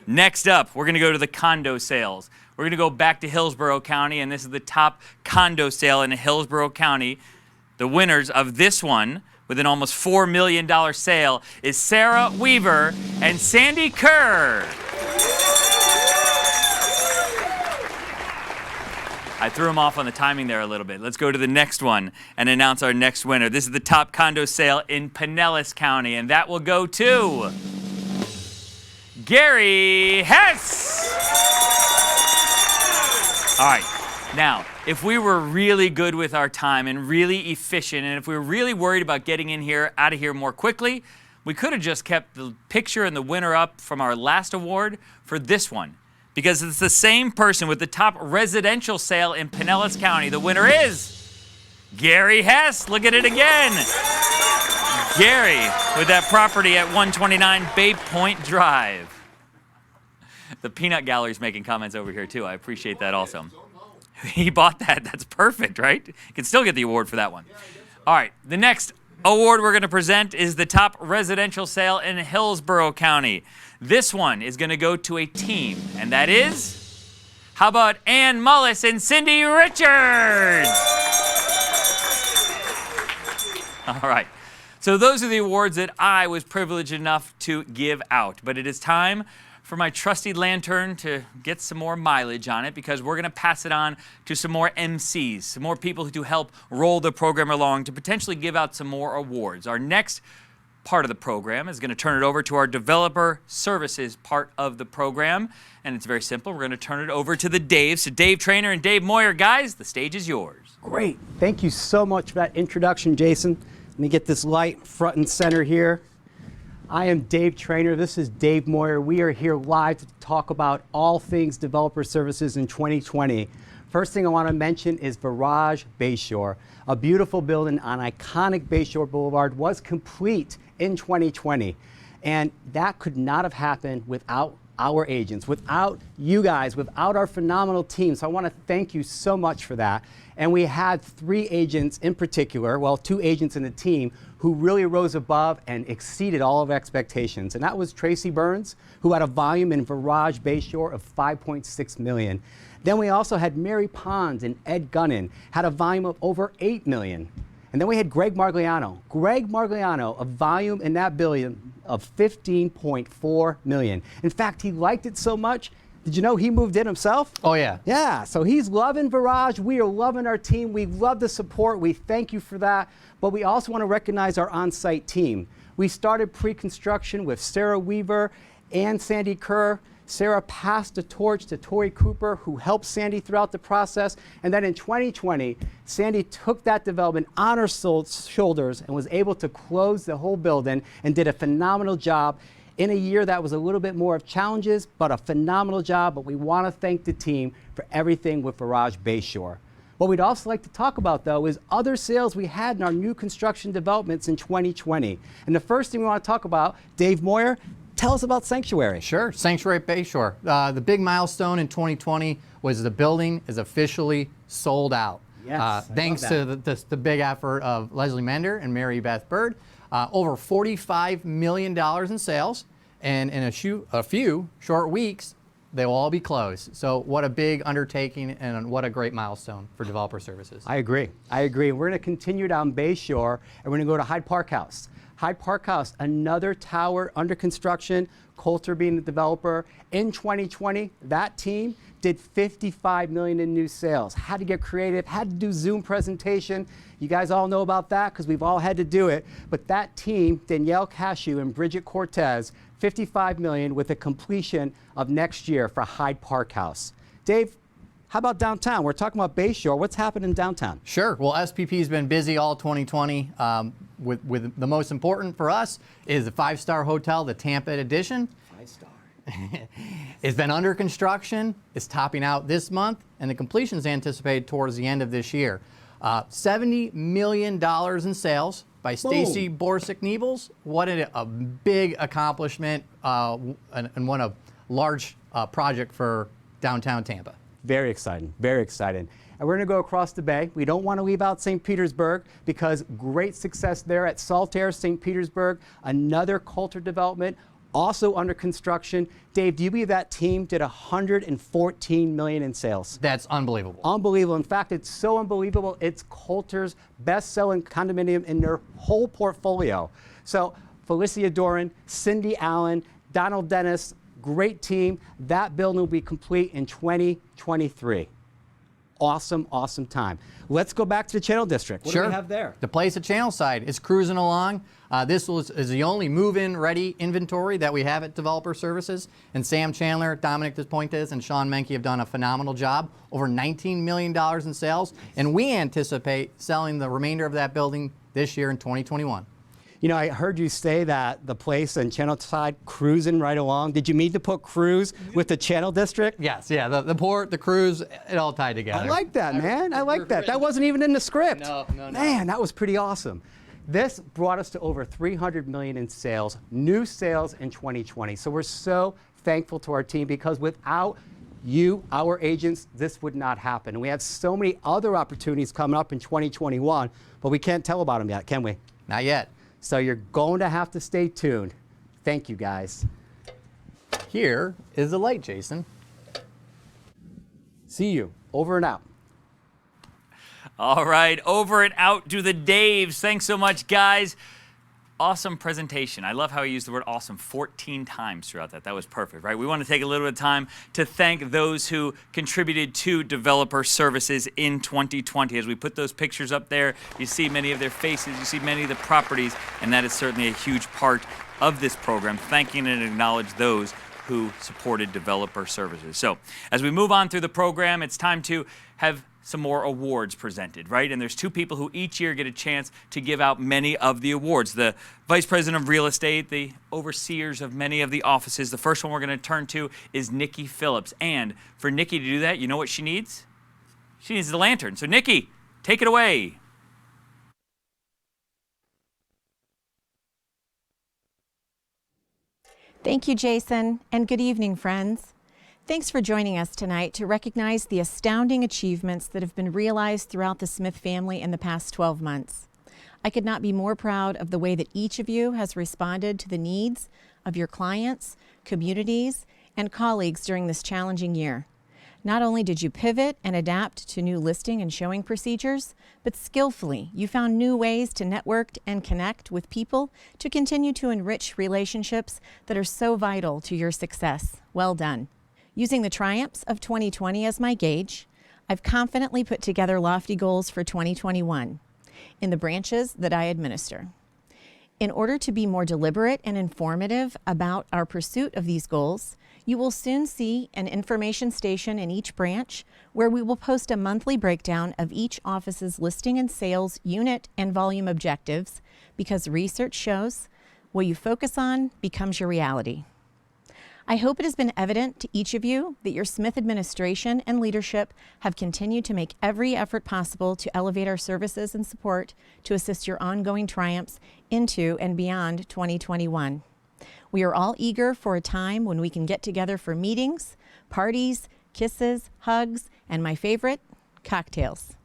Next up, we're going to go to the condo sales. We're going to go back to Hillsborough County, and this is the top condo sale in Hillsborough County. The winners of this one, with an almost $4 million sale, is Sarah Weaver and Sandy Kerr. I threw him off on the timing there a little bit. Let's go to the next one and announce our next winner. This is the top condo sale in Pinellas County, and that will go to Gary Hess. All right, now, if we were really good with our time and really efficient, and if we were really worried about getting out of here more quickly, we could have just kept the picture and the winner up from our last award for this one. Because it's the same person with the top residential sale in Pinellas County. The winner is Gary Hess. Look at it again. Gary with that property at 129 Bay Point Drive. The Peanut Gallery's making comments over here too. I appreciate that also. He bought that. That's perfect, right? You can still get the award for that one. All right, the next award we're going to present is the top residential sale in Hillsborough County. This one is going to go to a team, and that is, how about Ann Mullis and Cindy Richards? All right, so those are the awards that I was privileged enough to give out, but it is time for my trusty lantern to get some more mileage on it, because we're going to pass it on to some more MCs, some more people who help roll the program along to potentially give out some more awards. Our next part of the program is going to turn it over to our developer services part of the program, and it's very simple. We're going to turn it over to the Daves. So Dave Trainer and Dave Moyer, guys, the stage is yours. Great. Thank you so much for that introduction, Jason. Let me get this light front and center here. I am Dave Trainer. This is Dave Moyer. We are here live to talk about all things developer services in 2020. First thing I want to mention is Virage Bayshore. A beautiful building on iconic Bayshore Boulevard was complete in 2020. And that could not have happened without our agents, without you guys, without our phenomenal team. So I want to thank you so much for that. And we had 3 agents in particular, well, 2 agents in the team, who really rose above and exceeded all of expectations. And that was Tracy Burns, who had a volume in Virage Bayshore of 5.6 million. Then we also had Mary Pons and Ed Gunnan, had a volume of over 8 million. And then we had Greg Margliano. Greg Margliano, a volume in that billion of 15.4 million. In fact, he liked it so much, did you know he moved in himself? Oh, yeah. Yeah, so he's loving Virage. We are loving our team. We love the support. We thank you for that. But we also want to recognize our on-site team. We started pre-construction with Sarah Weaver and Sandy Kerr. Sarah passed the torch to Tori Cooper, who helped Sandy throughout the process. And then in 2020, Sandy took that development on her shoulders and was able to close the whole building and did a phenomenal job in a year that was a little bit more of challenges, but a phenomenal job. But we want to thank the team for everything with Virage Bayshore. What we'd also like to talk about, though, is other sales we had in our new construction developments in 2020. And the first thing we want to talk about, Dave Moyer, tell us about Sanctuary. Sure, Sanctuary Bayshore. The big milestone in 2020 was the building is officially sold out. Yes, thanks to the big effort of Leslie Mender and Mary Beth Bird. Over $45 million in sales, and in a few short weeks, they will all be closed. So what a big undertaking and what a great milestone for developer services. I agree. We're going to continue down Bayshore, and we're going to go to Hyde Park House. Hyde Park House, another tower under construction, Coulter being the developer. In 2020, that team did $55 million in new sales. Had to get creative, had to do Zoom presentation. You guys all know about that because we've all had to do it. But that team, Danielle Cashew and Bridget Cortez, $55 million with a completion of next year for Hyde Park House. Dave, how about downtown? We're talking about Bayshore. What's happening downtown? Sure. Well, SPP's been busy all 2020. With the most important for us is the 5-star hotel, the Tampa Edition. 5-star. It's been under construction. It's topping out this month, and the completion is anticipated towards the end of this year. $70 million in sales by Stacy Borsick-Niebels. What a big accomplishment and what a large project for downtown Tampa. Very exciting, very exciting. And we're going to go across the bay. We don't want to leave out St. Petersburg because great success there at Saltaire, St. Petersburg, another culture development, also under construction. Dave, do you believe that team did $114 million in sales? That's unbelievable. Unbelievable. In fact, it's so unbelievable, it's Coulter's best-selling condominium in their whole portfolio. So Felicia Doran, Cindy Allen, Donald Dennis, great team. That building will be complete in 2023. Awesome, awesome time. Let's go back to the Channel District. What do we have there? The place at Channelside is cruising along. This is the only move-in ready inventory that we have at Developer Services. And Sam Chandler, Dominic Despointes, and Sean Menke have done a phenomenal job. Over $19 million in sales. And we anticipate selling the remainder of that building this year in 2021. You know, I heard you say that the place in Channelside cruising right along. Did you mean to put cruise with the Channel District? Yes, yeah, the port, the cruise, it all tied together. I like that, man. I like that. That wasn't even in the script. No. Man, that was pretty awesome. This brought us to over $300 million in sales, new sales in 2020. So we're so thankful to our team because without you, our agents, this would not happen. And we have so many other opportunities coming up in 2021, but we can't tell about them yet, can we? Not yet. So you're going to have to stay tuned. Thank you, guys. Here is the light, Jason. See you. Over and out. All right, over and out to the Daves. Thanks so much, guys. Awesome presentation. I love how he used the word awesome 14 times throughout that. That was perfect, right? We want to take a little bit of time to thank those who contributed to Developer Services in 2020. As we put those pictures up there, you see many of their faces, you see many of the properties, and that is certainly a huge part of this program, thanking and acknowledge those who supported Developer Services. So as we move on through the program, it's time to have some more awards presented, right? And there's two people who each year get a chance to give out many of the awards. The Vice President of Real Estate, the overseers of many of the offices. The first one we're going to turn to is Nikki Phillips. And for Nikki to do that, you know what she needs? She needs the lantern. So Nikki, take it away. Thank you, Jason, and good evening, friends. Thanks for joining us tonight to recognize the astounding achievements that have been realized throughout the Smith family in the past 12 months. I could not be more proud of the way that each of you has responded to the needs of your clients, communities, and colleagues during this challenging year. Not only did you pivot and adapt to new listing and showing procedures, but skillfully you found new ways to network and connect with people to continue to enrich relationships that are so vital to your success. Well done. Using the triumphs of 2020 as my gauge, I've confidently put together lofty goals for 2021 in the branches that I administer. In order to be more deliberate and informative about our pursuit of these goals, you will soon see an information station in each branch where we will post a monthly breakdown of each office's listing and sales unit and volume objectives, because research shows what you focus on becomes your reality. I hope it has been evident to each of you that your Smith administration and leadership have continued to make every effort possible to elevate our services and support to assist your ongoing triumphs into and beyond 2021. We are all eager for a time when we can get together for meetings, parties, kisses, hugs, and my favorite, cocktails.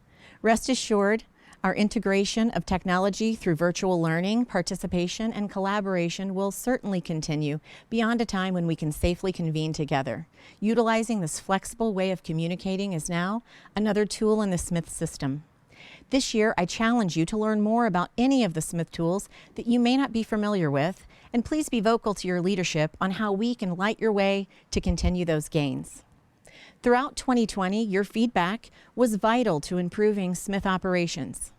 Rest assured, our integration of technology through virtual learning, participation, and collaboration will certainly continue beyond a time when we can safely convene together. Utilizing this flexible way of communicating is now another tool in the Smith system. This year, I challenge you to learn more about any of the Smith tools that you may not be familiar with, and please be vocal to your leadership on how we can light your way to continue those gains. Throughout 2020, your feedback was vital to improving Smith operations.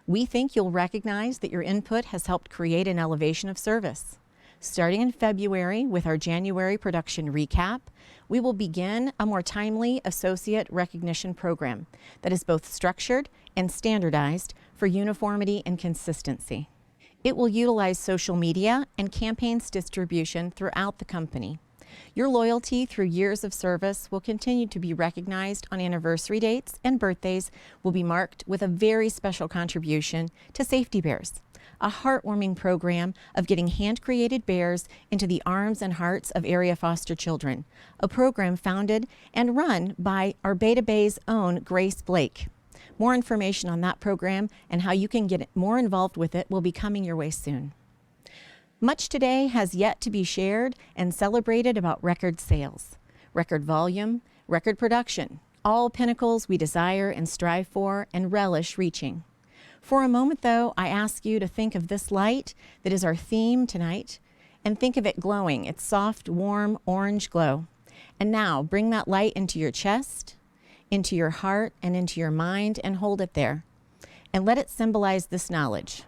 We think you'll recognize that your input has helped create an elevation of service. Starting in February with our January production recap, we will begin a more timely associate recognition program that is both structured and standardized for uniformity and consistency. It will utilize social media and campaigns distribution throughout the company. Your loyalty through years of service will continue to be recognized on anniversary dates, and birthdays will be marked with a very special contribution to Safety Bears, a heartwarming program of getting hand-created bears into the arms and hearts of area foster children, a program founded and run by our Beta Bay's own Grace Blake. More information on that program and how you can get more involved with it will be coming your way soon. Much today has yet to be shared and celebrated about record sales, record volume, record production, all pinnacles we desire and strive for and relish reaching. For a moment, though, I ask you to think of this light that is our theme tonight and think of it glowing, its soft, warm, orange glow. And now bring that light into your chest, into your heart, and into your mind, and hold it there. And let it symbolize this knowledge,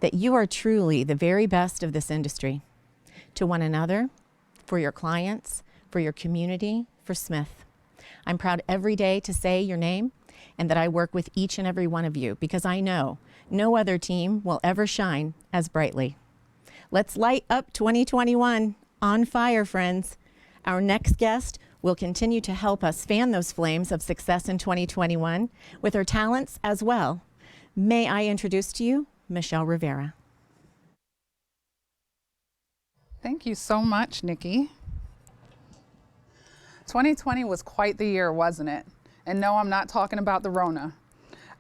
that you are truly the very best of this industry. To one another, for your clients, for your community, for Smith. I'm proud every day to say your name, and that I work with each and every one of you, because I know no other team will ever shine as brightly. Let's light up 2021 on fire, friends. Our next guest will continue to help us fan those flames of success in 2021 with her talents as well. May I introduce to you Michelle Rivera. Thank you so much, Nikki. 2020 was quite the year, wasn't it? And no, I'm not talking about the Rona.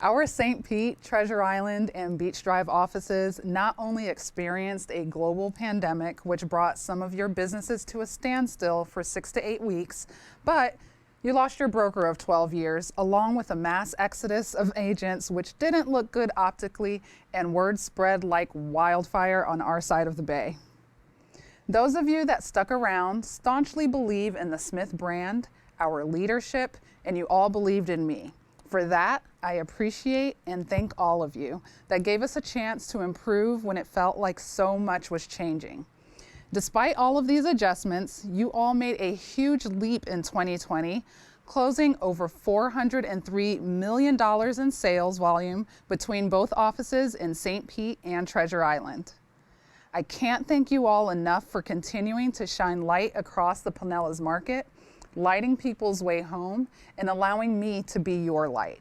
Our St. Pete, Treasure Island, and Beach Drive offices not only experienced a global pandemic, which brought some of your businesses to a standstill for 6 to 8 weeks, but you lost your broker of 12 years, along with a mass exodus of agents, which didn't look good optically, and word spread like wildfire on our side of the bay. Those of you that stuck around staunchly believe in the Smith brand, our leadership, and you all believed in me. For that, I appreciate and thank all of you that gave us a chance to improve when it felt like so much was changing. Despite all of these adjustments, you all made a huge leap in 2020, closing over $403 million in sales volume between both offices in St. Pete and Treasure Island. I can't thank you all enough for continuing to shine light across the Pinellas market, lighting people's way home, and allowing me to be your light.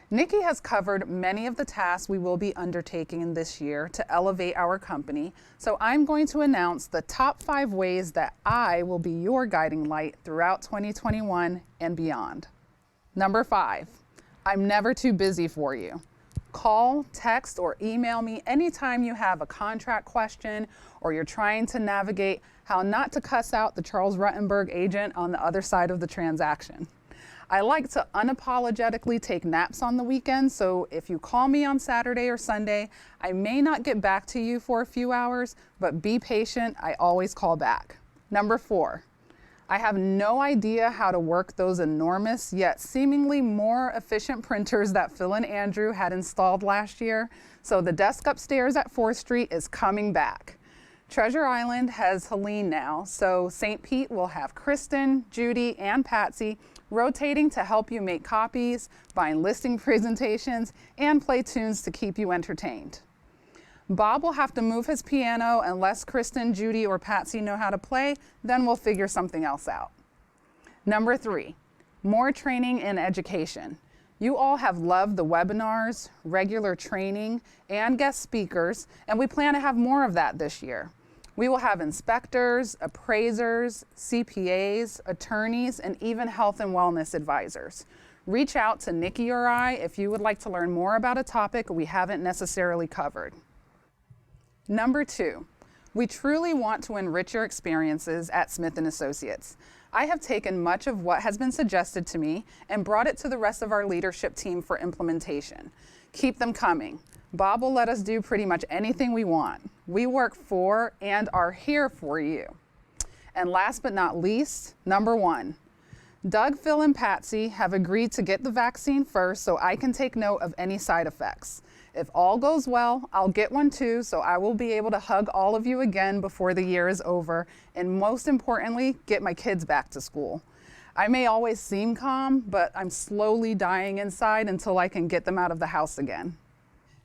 Nikki has covered many of the tasks we will be undertaking this year to elevate our company, so I'm going to announce the top 5 ways that I will be your guiding light throughout 2021 and beyond. Number 5, I'm never too busy for you. Call, text, or email me anytime you have a contract question or you're trying to navigate how not to cuss out the Charles Ruttenberg agent on the other side of the transaction. I like to unapologetically take naps on the weekend, so if you call me on Saturday or Sunday, I may not get back to you for a few hours, but be patient, I always call back. Number 4, I have no idea how to work those enormous yet seemingly more efficient printers that Phil and Andrew had installed last year, so the desk upstairs at 4th Street is coming back. Treasure Island has Helene now, so St. Pete will have Kristen, Judy, and Patsy rotating to help you make copies, find listing presentations, and play tunes to keep you entertained. Bob will have to move his piano unless Kristen, Judy, or Patsy know how to play, then we'll figure something else out. Number 3, more training and education. You all have loved the webinars, regular training, and guest speakers, and we plan to have more of that this year. We will have inspectors, appraisers, CPAs, attorneys, and even health and wellness advisors. Reach out to Nikki or I if you would like to learn more about a topic we haven't necessarily covered. Number 2, we truly want to enrich your experiences at Smith & Associates. I have taken much of what has been suggested to me and brought it to the rest of our leadership team for implementation. Keep them coming. Bob will let us do pretty much anything we want. We work for and are here for you. And last but not least, number 1, Doug, Phil, and Patsy have agreed to get the vaccine first so I can take note of any side effects. If all goes well, I'll get one too, so I will be able to hug all of you again before the year is over, and most importantly, get my kids back to school. I may always seem calm, but I'm slowly dying inside until I can get them out of the house again.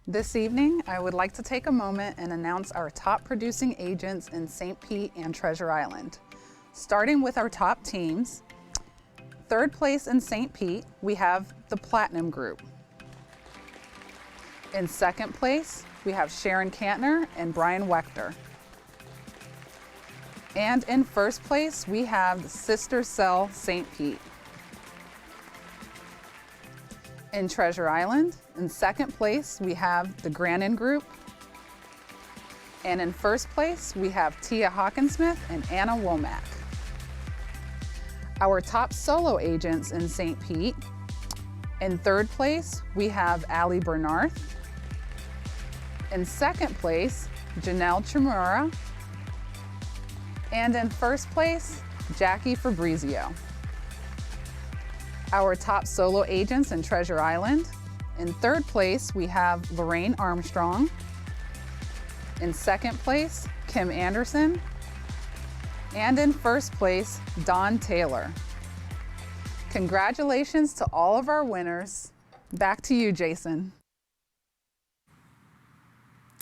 This evening, I would like to take a moment and announce our top producing agents in St. Pete and Treasure Island. Starting with our top teams, third place in St. Pete, we have the Platinum Group. In second place, we have Sharon Kantner and Brian Wechter. And in first place, we have the Sister Cell St. Pete. In Treasure Island, in second place, we have the Grannon Group. And in first place, we have Tia Hawkinsmith and Anna Womack. Our top solo agents in St. Pete. In third place, we have Allie Bernarth. In second place, Janelle Chimura. And in first place, Jackie Fabrizio. Our top solo agents in Treasure Island. In third place, we have Lorraine Armstrong. In second place, Kim Anderson. And in first place, Dawn Taylor. Congratulations to all of our winners. Back to you, Jason.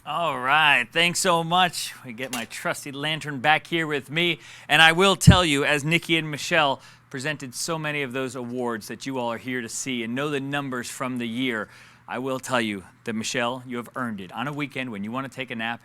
All right, thanks so much. We get my trusty lantern back here with me, and I will tell you, as Nikki and Michelle presented so many of those awards that you all are here to see and know the numbers from the year, I will tell you that, Michelle, you have earned it. On a weekend when you want to take a nap,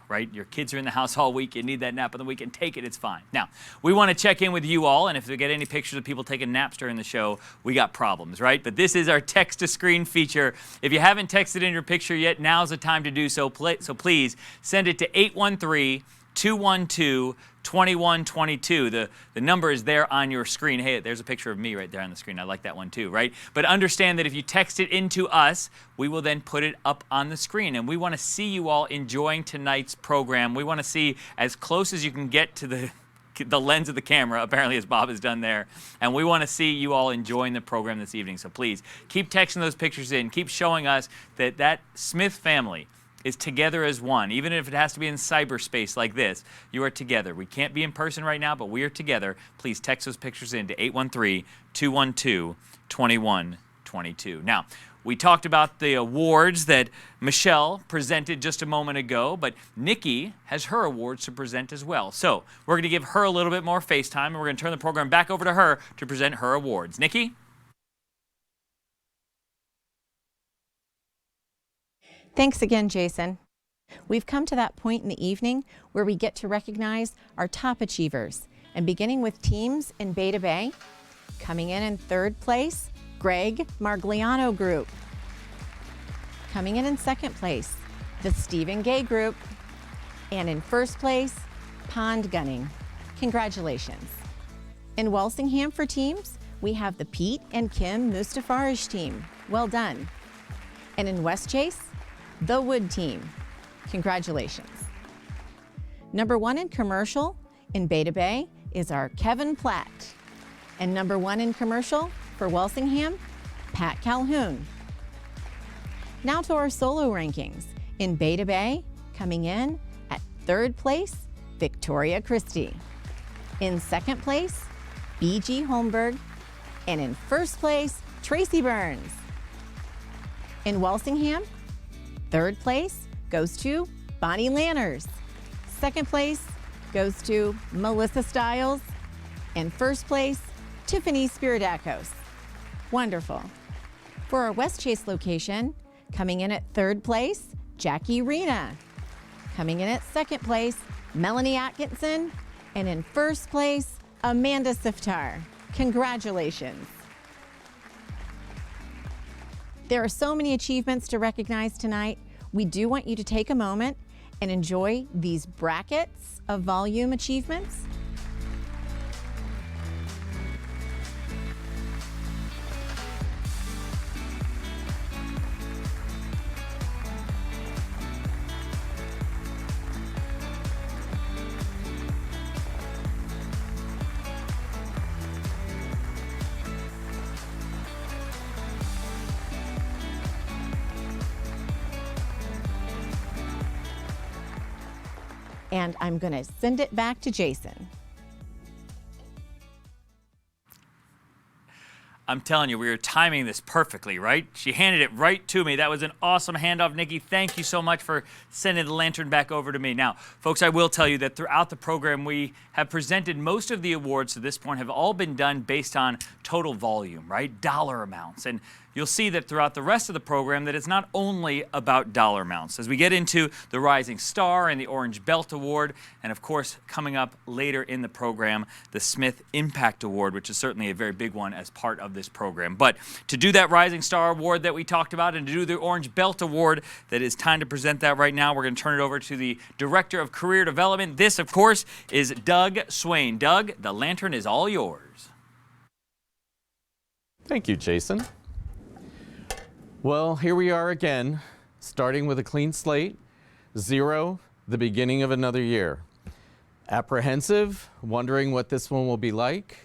right? Your kids are in the house all week, you need that nap on the weekend, take it, it's fine. Now, we want to check in with you all, and if we get any pictures of people taking naps during the show, we got problems, right? But this is our text-to-screen feature. If you haven't texted in your picture yet, now's the time to do so. So please send it to 813-212-2122. The number is there on your screen. Hey, there's a picture of me right there on the screen. I like that one too, right? But understand that if you text it into us, we will then put it up on the screen. And we want to see you all enjoying tonight's program. We want to see as close as you can get to the lens of the camera, apparently, as Bob has done there. And we want to see you all enjoying the program this evening. So please keep texting those pictures in. Keep showing us that that Smith family is together as one. Even if it has to be in cyberspace like this, you are together. We can't be in person right now, but we are together. Please text those pictures in to 813-212-2122. Now, we talked about the awards that Michelle presented just a moment ago, but Nikki has her awards to present as well. So we're going to give her a little bit more face time, and we're going to turn the program back over to her to present her awards. Nikki? Thanks again, Jason. We've come to that point in the evening where we get to recognize our top achievers. And beginning with teams in Beta Bay, coming in third place, Greg Margliano Group. Coming in second place, the Stephen Gay Group. And in first place, Pond Gunning. Congratulations. In Walsingham for teams, we have the Pete and Kim Mustafarish team. Well done. And in West Chase, the Wood team. Congratulations. Number 1 in commercial in Beta Bay is our Kevin Platt. And number 1 in commercial for Walsingham, Pat Calhoun. Now to our solo rankings. In Beta Bay, coming in at third place, Victoria Christie. In second place, B.G. Holmberg. And in first place, Tracy Burns. In Walsingham, third place goes to Bonnie Lanners. Second place goes to Melissa Stiles. And first place, Tiffany Spiridakos. Wonderful. For our West Chase location, coming in at third place, Jackie Rena. Coming in at second place, Melanie Atkinson. And in first place, Amanda Siftar. Congratulations. There are so many achievements to recognize tonight. We do want you to take a moment and enjoy these brackets of volume achievements. And I'm going to send it back to Jason. I'm telling you, we were timing this perfectly, right? She handed it right to me. That was an awesome handoff, Nikki. Thank you so much for sending the lantern back over to me. Now, folks, I will tell you that throughout the program, we have presented most of the awards to this point have all been done based on total volume, right? Dollar amounts. And you'll see that throughout the rest of the program that it's not only about dollar amounts. As we get into the Rising Star and the Orange Belt Award, and of course, coming up later in the program, the Smith Impact Award, which is certainly a very big one as part of this program. But to do that Rising Star Award that we talked about and to do the Orange Belt Award, that is time to present that right now. We're going to turn it over to the Director of Career Development. This, of course, is Doug Swain. Doug, the lantern is all yours. Thank you, Jason. Well, here we are again, starting with a clean slate, 0, the beginning of another year. Apprehensive, wondering what this one will be like.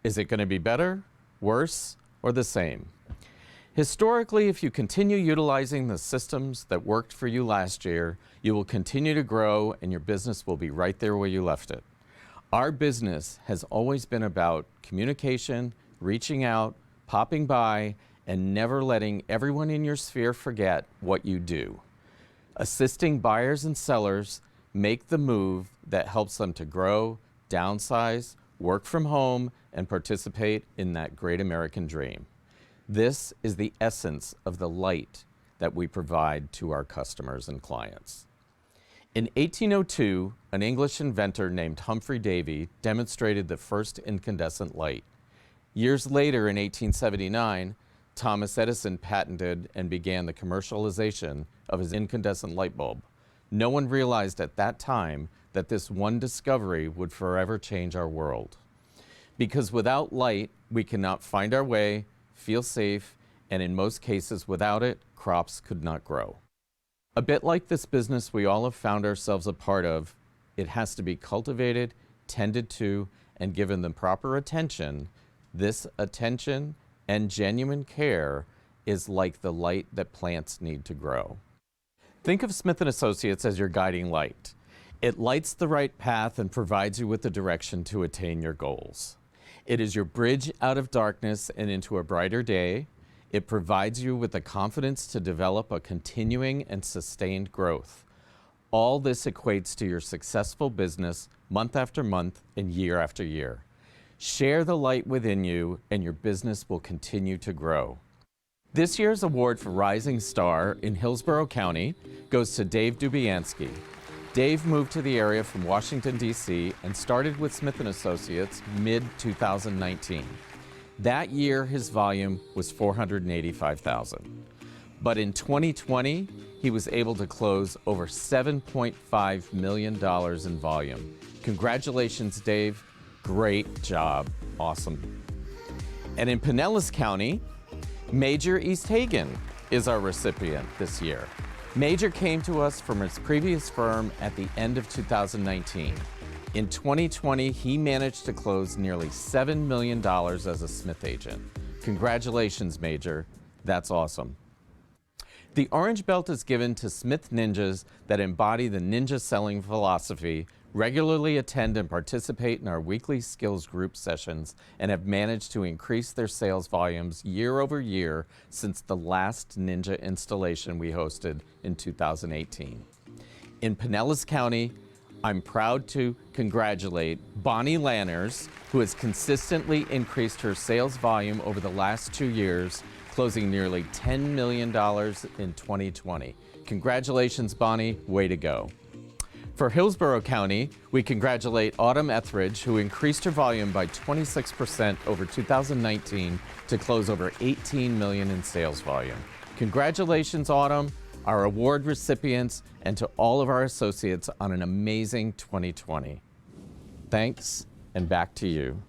Is it going to be better, worse, or the same? Historically, if you continue utilizing the systems that worked for you last year, you will continue to grow and your business will be right there where you left it. Our business has always been about communication, reaching out, popping by, and never letting everyone in your sphere forget what you do. Assisting buyers and sellers make the move that helps them to grow, downsize, work from home, and participate in that great American dream. This is the essence of the light that we provide to our customers and clients. In 1802, an English inventor named Humphrey Davy demonstrated the first incandescent light. Years later, in 1879, Thomas Edison patented and began the commercialization of his incandescent light bulb. No one realized at that time that this one discovery would forever change our world. Because without light, we cannot find our way, feel safe, and in most cases, without it, crops could not grow. A bit like this business we all have found ourselves a part of, it has to be cultivated, tended to, and given the proper attention. This attention and genuine care is like the light that plants need to grow. Think of Smith & Associates as your guiding light. It lights the right path and provides you with the direction to attain your goals. It is your bridge out of darkness and into a brighter day. It provides you with the confidence to develop a continuing and sustained growth. All this equates to your successful business month after month and year after year. Share the light within you and your business will continue to grow. This year's award for Rising Star in Hillsborough County goes to Dave Dubiansky. Dave moved to the area from Washington, D.C. and started with Smith & Associates mid-2019. That year, his volume was 485,000. But in 2020, he was able to close over $7.5 million in volume. Congratulations, Dave. Great job. Awesome. And in Pinellas County, Major East Hagen is our recipient this year. Major came to us from his previous firm at the end of 2019. In 2020, he managed to close nearly $7 million as a Smith agent. Congratulations, Major. That's awesome. The Orange Belt is given to Smith ninjas that embody the ninja selling philosophy, regularly attend and participate in our weekly skills group sessions, and have managed to increase their sales volumes year over year since the last ninja installation we hosted in 2018. In Pinellas County, I'm proud to congratulate Bonnie Lanners, who has consistently increased her sales volume over the last 2 years, closing nearly $10 million in 2020. Congratulations, Bonnie. Way to go. For Hillsborough County, we congratulate Autumn Etheridge, who increased her volume by 26% over 2019 to close over $18 million in sales volume. Congratulations, Autumn, our award recipients, and to all of our associates on an amazing 2020. Thanks, and back to you.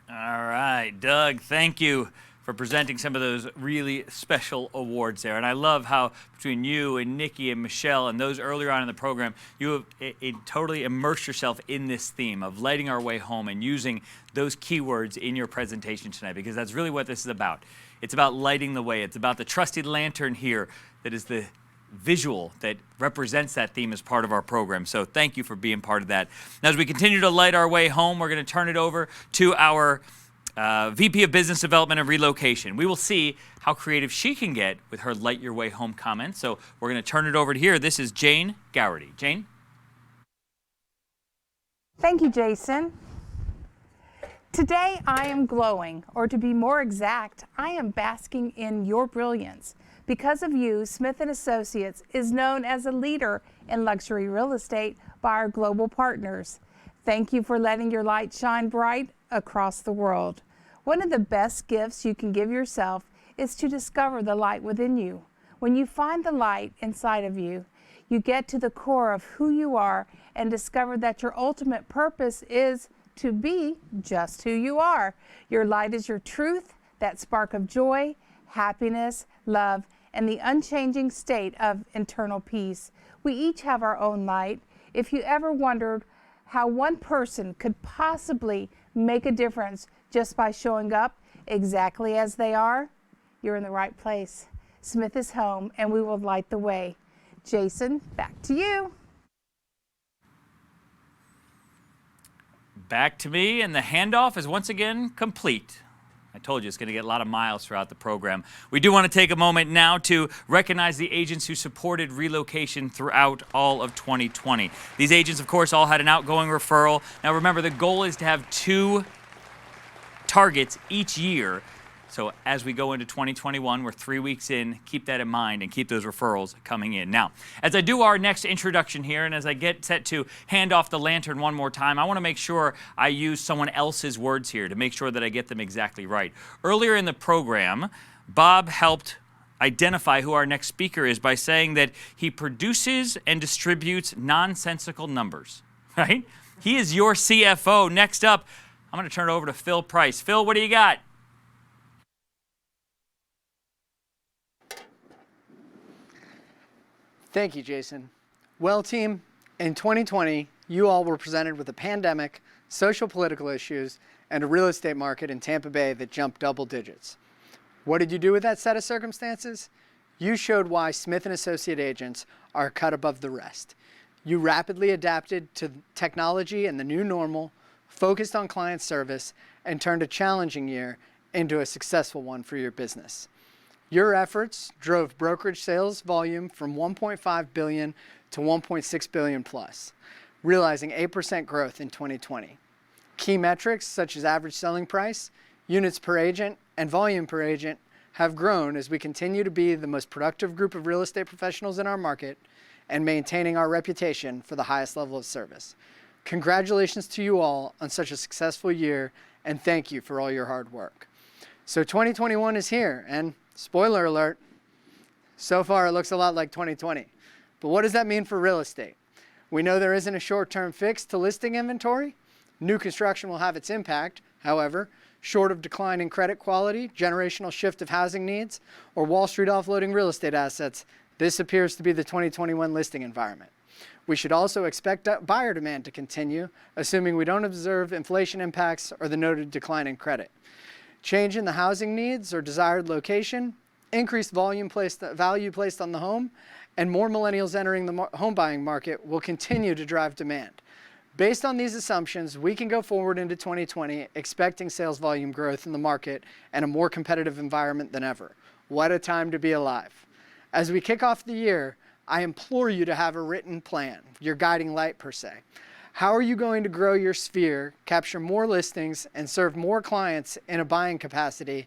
All right, Doug, thank you for presenting some of those really special awards there. And I love how between you and Nikki and Michelle and those earlier on in the program, you have totally immersed yourself in this theme of lighting our way home and using those keywords in your presentation tonight, because that's really what this is about. It's about lighting the way. It's about the trusty lantern here that is the visual that represents that theme as part of our program. So thank you for being part of that. Now, as we continue to light our way home, we're going to turn it over to our VP of Business Development and Relocation. We will see how creative she can get with her Light Your Way Home comments. So we're going to turn it over to here. This is Jane Garrity. Jane? Thank you, Jason. Today I am glowing, or to be more exact, I am basking in your brilliance. Because of you, Smith & Associates is known as a leader in luxury real estate by our global partners. Thank you for letting your light shine bright across the world. One of the best gifts you can give yourself is to discover the light within you. When you find the light inside of you, you get to the core of who you are and discover that your ultimate purpose is to be just who you are. Your light is your truth, that spark of joy, happiness, love, and the unchanging state of internal peace. We each have our own light. If you ever wondered how one person could possibly make a difference just by showing up exactly as they are, you're in the right place. Smith is home, and we will light the way. Jason, back to you. Back to me, and the handoff is once again complete. I told you it's going to get a lot of miles throughout the program. We do want to take a moment now to recognize the agents who supported relocation throughout all of 2020. These agents, of course, all had an outgoing referral. Now remember, the goal is to have 2 targets each year. So as we go into 2021, we're 3 weeks in, keep that in mind and keep those referrals coming in. Now, as I do our next introduction here, and as I get set to hand off the lantern one more time, I want to make sure I use someone else's words here to make sure that I get them exactly right. Earlier in the program, Bob helped identify who our next speaker is by saying that he produces and distributes nonsensical numbers, right? He is your CFO. Next up, I'm going to turn it over to Phil Price. Phil, what do you got? Thank you, Jason. Well, team, in 2020, you all were presented with a pandemic, social political issues, and a real estate market in Tampa Bay that jumped double digits. What did you do with that set of circumstances? You showed why Smith & Associate agents are cut above the rest. You rapidly adapted to technology and the new normal, focused on client service, and turned a challenging year into a successful one for your business. Your efforts drove brokerage sales volume from $1.5 billion to $1.6 billion plus, realizing 8% growth in 2020. Key metrics such as average selling price, units per agent, and volume per agent have grown as we continue to be the most productive group of real estate professionals in our market and maintaining our reputation for the highest level of service. Congratulations to you all on such a successful year, and thank you for all your hard work. So 2021 is here, and spoiler alert, so far it looks a lot like 2020. But what does that mean for real estate? We know there isn't a short-term fix to listing inventory. New construction will have its impact. However, short of decline in credit quality, generational shift of housing needs, or Wall Street offloading real estate assets, this appears to be the 2021 listing environment. We should also expect buyer demand to continue, assuming we don't observe inflation impacts or the noted decline in credit. Change in the housing needs or desired location, increased value placed on the home, and more millennials entering the home buying market will continue to drive demand. Based on these assumptions, we can go forward into 2020 expecting sales volume growth in the market and a more competitive environment than ever. What a time to be alive. As we kick off the year, I implore you to have a written plan, your guiding light per se. How are you going to grow your sphere, capture more listings, and serve more clients in a buying capacity?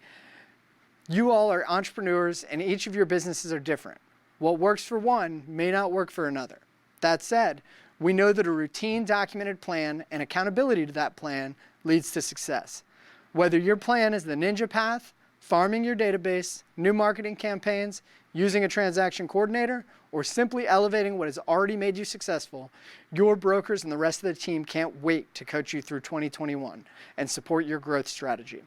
You all are entrepreneurs, and each of your businesses are different. What works for one may not work for another. That said, we know that a routine documented plan and accountability to that plan leads to success. Whether your plan is the ninja path, farming your database, new marketing campaigns, using a transaction coordinator, or simply elevating what has already made you successful, your brokers and the rest of the team can't wait to coach you through 2021 and support your growth strategy.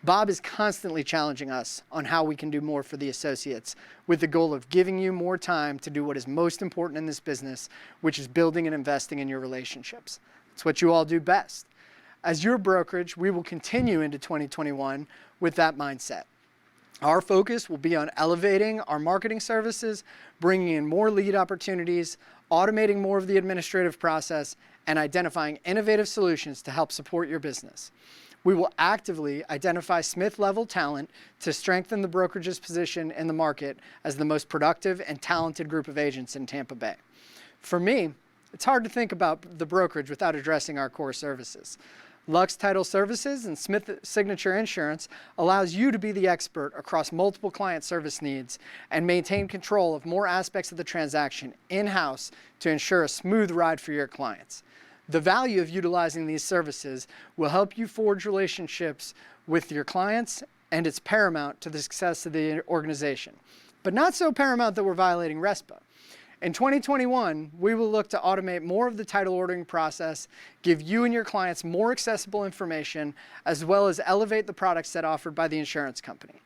Bob is constantly challenging us on how we can do more for the associates with the goal of giving you more time to do what is most important in this business, which is building and investing in your relationships. It's what you all do best. As your brokerage, we will continue into 2021 with that mindset. Our focus will be on elevating our marketing services, bringing in more lead opportunities, automating more of the administrative process, and identifying innovative solutions to help support your business. We will actively identify Smith-level talent to strengthen the brokerage's position in the market as the most productive and talented group of agents in Tampa Bay. For me, it's hard to think about the brokerage without addressing our core services. Lux Title Services and Smith Signature Insurance allows you to be the expert across multiple client service needs and maintain control of more aspects of the transaction in-house to ensure a smooth ride for your clients. The value of utilizing these services will help you forge relationships with your clients, and it's paramount to the success of the organization. But not so paramount that we're violating RESPA. In 2021, we will look to automate more of the title ordering process, give you and your clients more accessible information, as well as elevate the product set offered by the insurance company.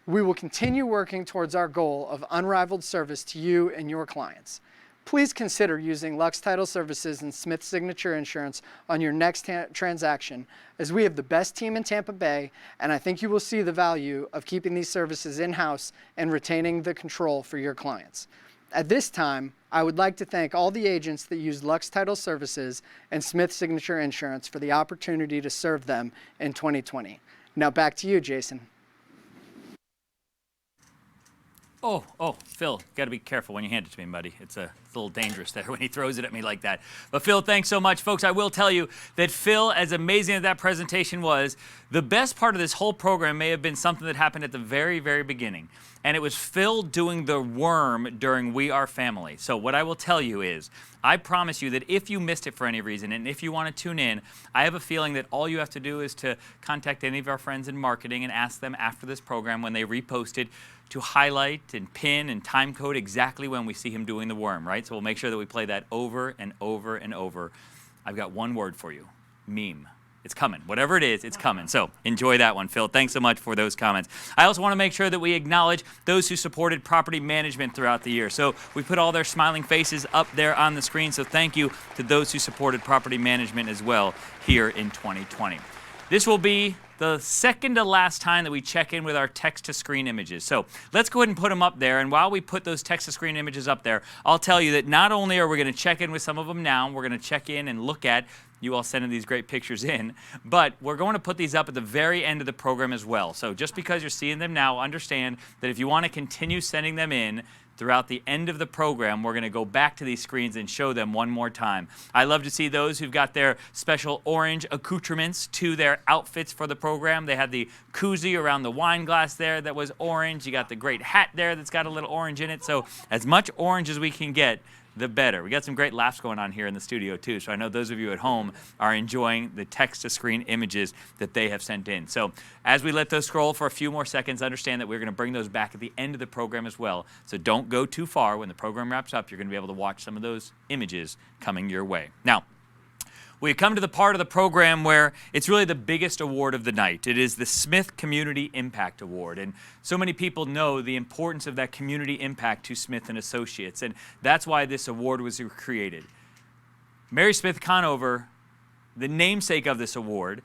We will continue working towards our goal of unrivaled service to you and your clients. Please consider using Lux Title Services and Smith Signature Insurance on your next transaction, as we have the best team in Tampa Bay, and I think you will see the value of keeping these services in-house and retaining the control for your clients. At this time, I would like to thank all the agents that use Lux Title Services and Smith Signature Insurance for the opportunity to serve them in 2020. Now back to you, Jason. Oh, Phil, got to be careful when you hand it to me, buddy. It's a little dangerous there when he throws it at me like that. But Phil, thanks so much. Folks, I will tell you that Phil, as amazing as that presentation was, the best part of this whole program may have been something that happened at the very, very beginning. And it was Phil doing the worm during We Are Family. So what I will tell you is, I promise you that if you missed it for any reason, and if you want to tune in, I have a feeling that all you have to do is to contact any of our friends in marketing and ask them after this program when they repost it to highlight and pin and time code exactly when we see him doing the worm, right? So we'll make sure that we play that over and over and over. I've got one word for you, meme. It's coming. Whatever it is, it's coming. So enjoy that one, Phil. Thanks so much for those comments. I also want to make sure that we acknowledge those who supported property management throughout the year. So we put all their smiling faces up there on the screen. So thank you to those who supported property management as well here in 2020. This will be the second to last time that we check in with our text-to-screen images. So let's go ahead and put them up there. And while we put those text-to-screen images up there, I'll tell you that not only are we going to check in with some of them now, we're going to check in and look at you all sending these great pictures in, but we're going to put these up at the very end of the program as well. So just because you're seeing them now, understand that if you want to continue sending them in throughout the end of the program, we're going to go back to these screens and show them one more time. I love to see those who've got their special orange accoutrements to their outfits for the program. They had the koozie around the wine glass there that was orange. You got the great hat there that's got a little orange in it. So as much orange as we can get, the better. We got some great laughs going on here in the studio too, so I know those of you at home are enjoying the text-to-screen images that they have sent in. So as we let those scroll for a few more seconds, understand that we're going to bring those back at the end of the program as well. So don't go too far. When the program wraps up, you're going to be able to watch some of those images coming your way. Now, we come to the part of the program where it's really the biggest award of the night. It is the Smith Community Impact Award. And so many people know the importance of that community impact to Smith & Associates. And that's why this award was created. Mary Smith Conover, the namesake of this award,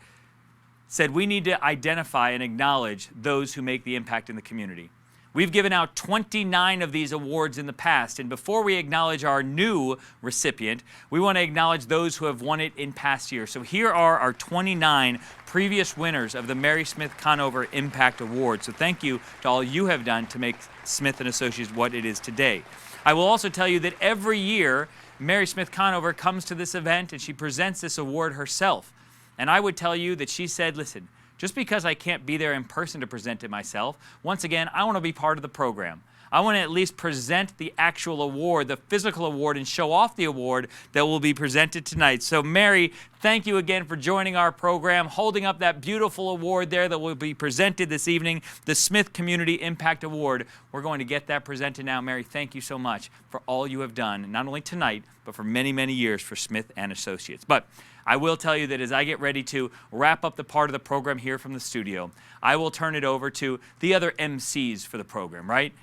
said we need to identify and acknowledge those who make the impact in the community. We've given out 29 of these awards in the past, and before we acknowledge our new recipient, we want to acknowledge those who have won it in past years. So here are our 29 previous winners of the Mary Smith Conover Impact Award. So thank you to all you have done to make Smith & Associates what it is today. I will also tell you that every year, Mary Smith Conover comes to this event and she presents this award herself. And I would tell you that she said, listen, just because I can't be there in person to present it myself, once again, I want to be part of the program. I want to at least present the actual award, the physical award, and show off the award that will be presented tonight. So Mary, thank you again for joining our program, holding up that beautiful award there that will be presented this evening, the Smith Community Impact Award. We're going to get that presented now. Mary, thank you so much for all you have done, not only tonight, but for many, many years for Smith & Associates. But I will tell you that as I get ready to wrap up the part of the program here from the studio, I will turn it over to the other MCs for the program, right?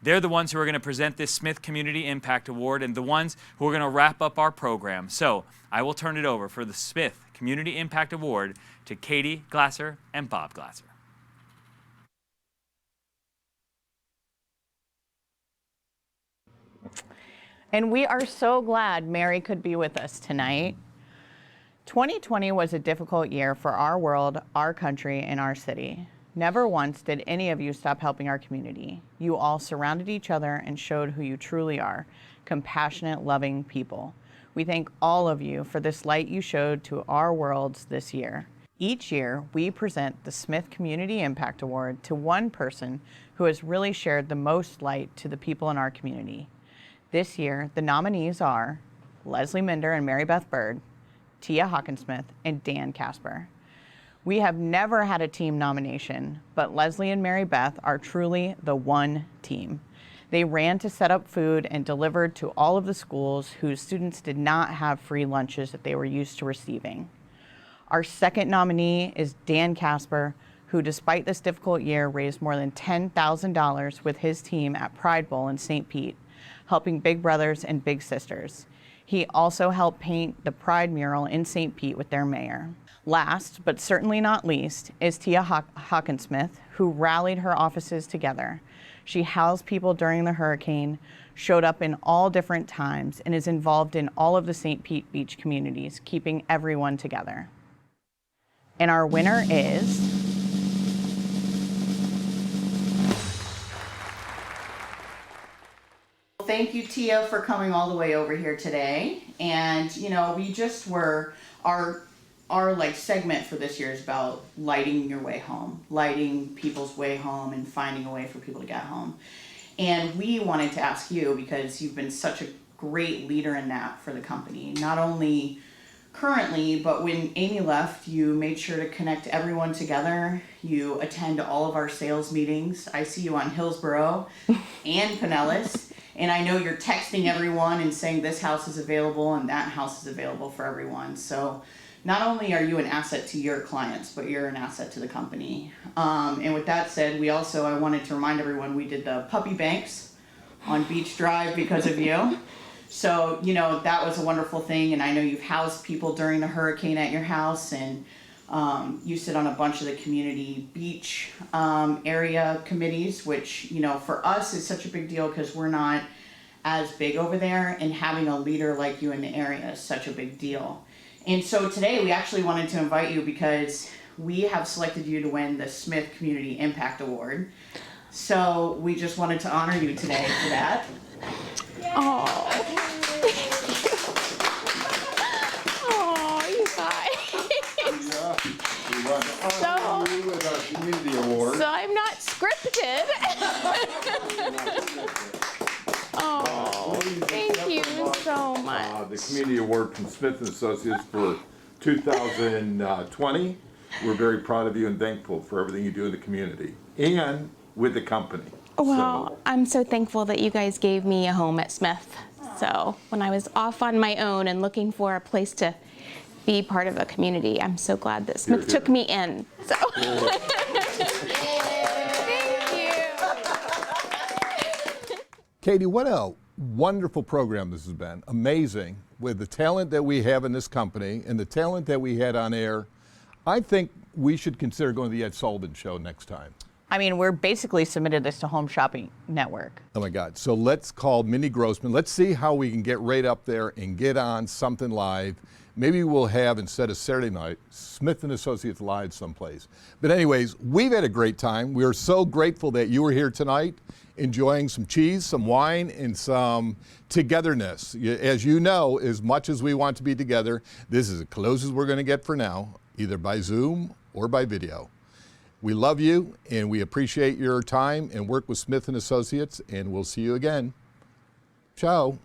They're the ones who are going to present this Smith Community Impact Award and the ones who are going to wrap up our program. So I will turn it over for the Smith Community Impact Award to Katie Glasser and Bob Glasser. And we are so glad Mary could be with us tonight. 2020 was a difficult year for our world, our country, and our city. Never once did any of you stop helping our community. You all surrounded each other and showed who you truly are, compassionate, loving people. We thank all of you for this light you showed to our worlds this year. Each year, we present the Smith Community Impact Award to one person who has really shared the most light to the people in our community. This year, the nominees are Leslie Minder and Mary Beth Bird, Tia Hawkinsmith, and Dan Casper. We have never had a team nomination, but Leslie and Mary Beth are truly the one team. They ran to set up food and delivered to all of the schools whose students did not have free lunches that they were used to receiving. Our second nominee is Dan Casper, who despite this difficult year raised more than $10,000 with his team at Pride Bowl in St. Pete, helping big brothers and big sisters. He also helped paint the Pride mural in St. Pete with their mayor. Last, but certainly not least, is Tia Hawkinsmith, who rallied her offices together. She housed people during the hurricane, showed up in all different times, and is involved in all of the St. Pete Beach communities, keeping everyone together. And our winner is Thank you, Tia, for coming all the way over here today. And you know, we just were our like segment for this year is about lighting your way home, lighting people's way home, and finding a way for people to get home. And we wanted to ask you, because you've been such a great leader in that for the company, not only currently, but when Amy left, you made sure to connect everyone together. You attend all of our sales meetings. I see you on Hillsborough and Pinellas. And I know you're texting everyone and saying this house is available and that house is available for everyone. So not only are you an asset to your clients, but you're an asset to the company. And with that said, I wanted to remind everyone we did the puppy banks on Beach Drive because of you. So, you know, that was a wonderful thing. And I know you've housed people during the hurricane at your house, and you sit on a bunch of the community beach area committees, which, you know, for us is such a big deal because we're not as big over there, and having a leader like you in the area is such a big deal. And so today we actually wanted to invite you because we have selected you to win the Smith Community Impact Award. So we just wanted to honor you today for that. Oh, you guys. So I'm not scripted. Oh, thank you so much. The Community Award from Smith & Associates for 2020. We're very proud of you and thankful for everything you do in the community and with the company. Well, I'm so thankful that you guys gave me a home at Smith. So when I was off on my own and looking for a place to be part of a community, I'm so glad that Smith took me in. So. Katie, what a wonderful program this has been. Amazing. With the talent that we have in this company and the talent that we had on air, I think we should consider going to the Ed Sullivan Show next time. I mean, we're basically submitted this to Home Shopping Network. Oh my God. So let's call Minnie Grossman. Let's see how we can get right up there and get on something live. Maybe we'll have, instead of Saturday night, Smith & Associates Live someplace. But anyways, we've had a great time. We are so grateful that you were here tonight, enjoying some cheese, some wine, and some togetherness. As you know, as much as we want to be together, this is as close as we're going to get for now, either by Zoom or by video. We love you, and we appreciate your time and work with Smith & Associates, and we'll see you again. Ciao.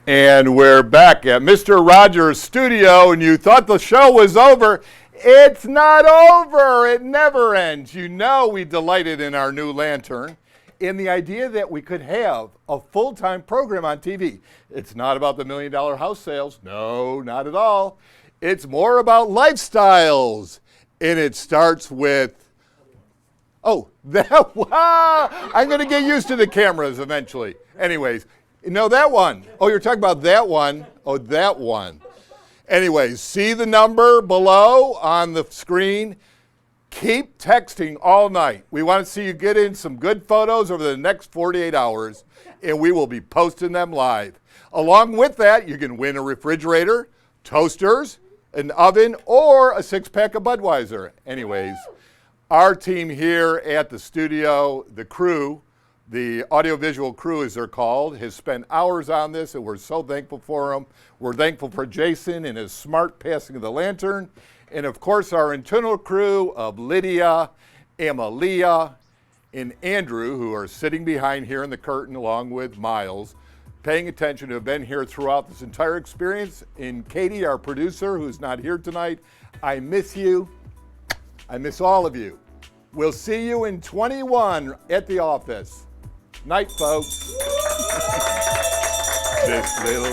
And we're back at Mr. Rogers' studio, and you thought the show was over. It's not over. It never ends. You know we delighted in our new lantern, in the idea that we could have a full-time program on TV. It's not about the $1 million house sales. No, not at all. It's more about lifestyles, and it starts with, I'm going to get used to the cameras eventually. Anyways, you know that one. Oh, you're talking about that one. Oh, that one. Anyways, see the number below on the screen. Keep texting all night. We want to see you get in some good photos over the next 48 hours, and we will be posting them live. Along with that, you can win a refrigerator, toasters, an oven, or a 6-pack of Budweiser. Anyways, our team here at the studio, the crew, the audiovisual crew as they're called, has spent hours on this, and we're so thankful for them. We're thankful for Jason and his smart passing of the lantern. And of course, our internal crew of Lydia, Amalia, and Andrew, who are sitting behind here in the curtain along with Miles, paying attention, who have been here throughout this entire experience. And Katie, our producer, who's not here tonight, I miss you. I miss all of you. We'll see you in 21 at the office. Night, folks. This little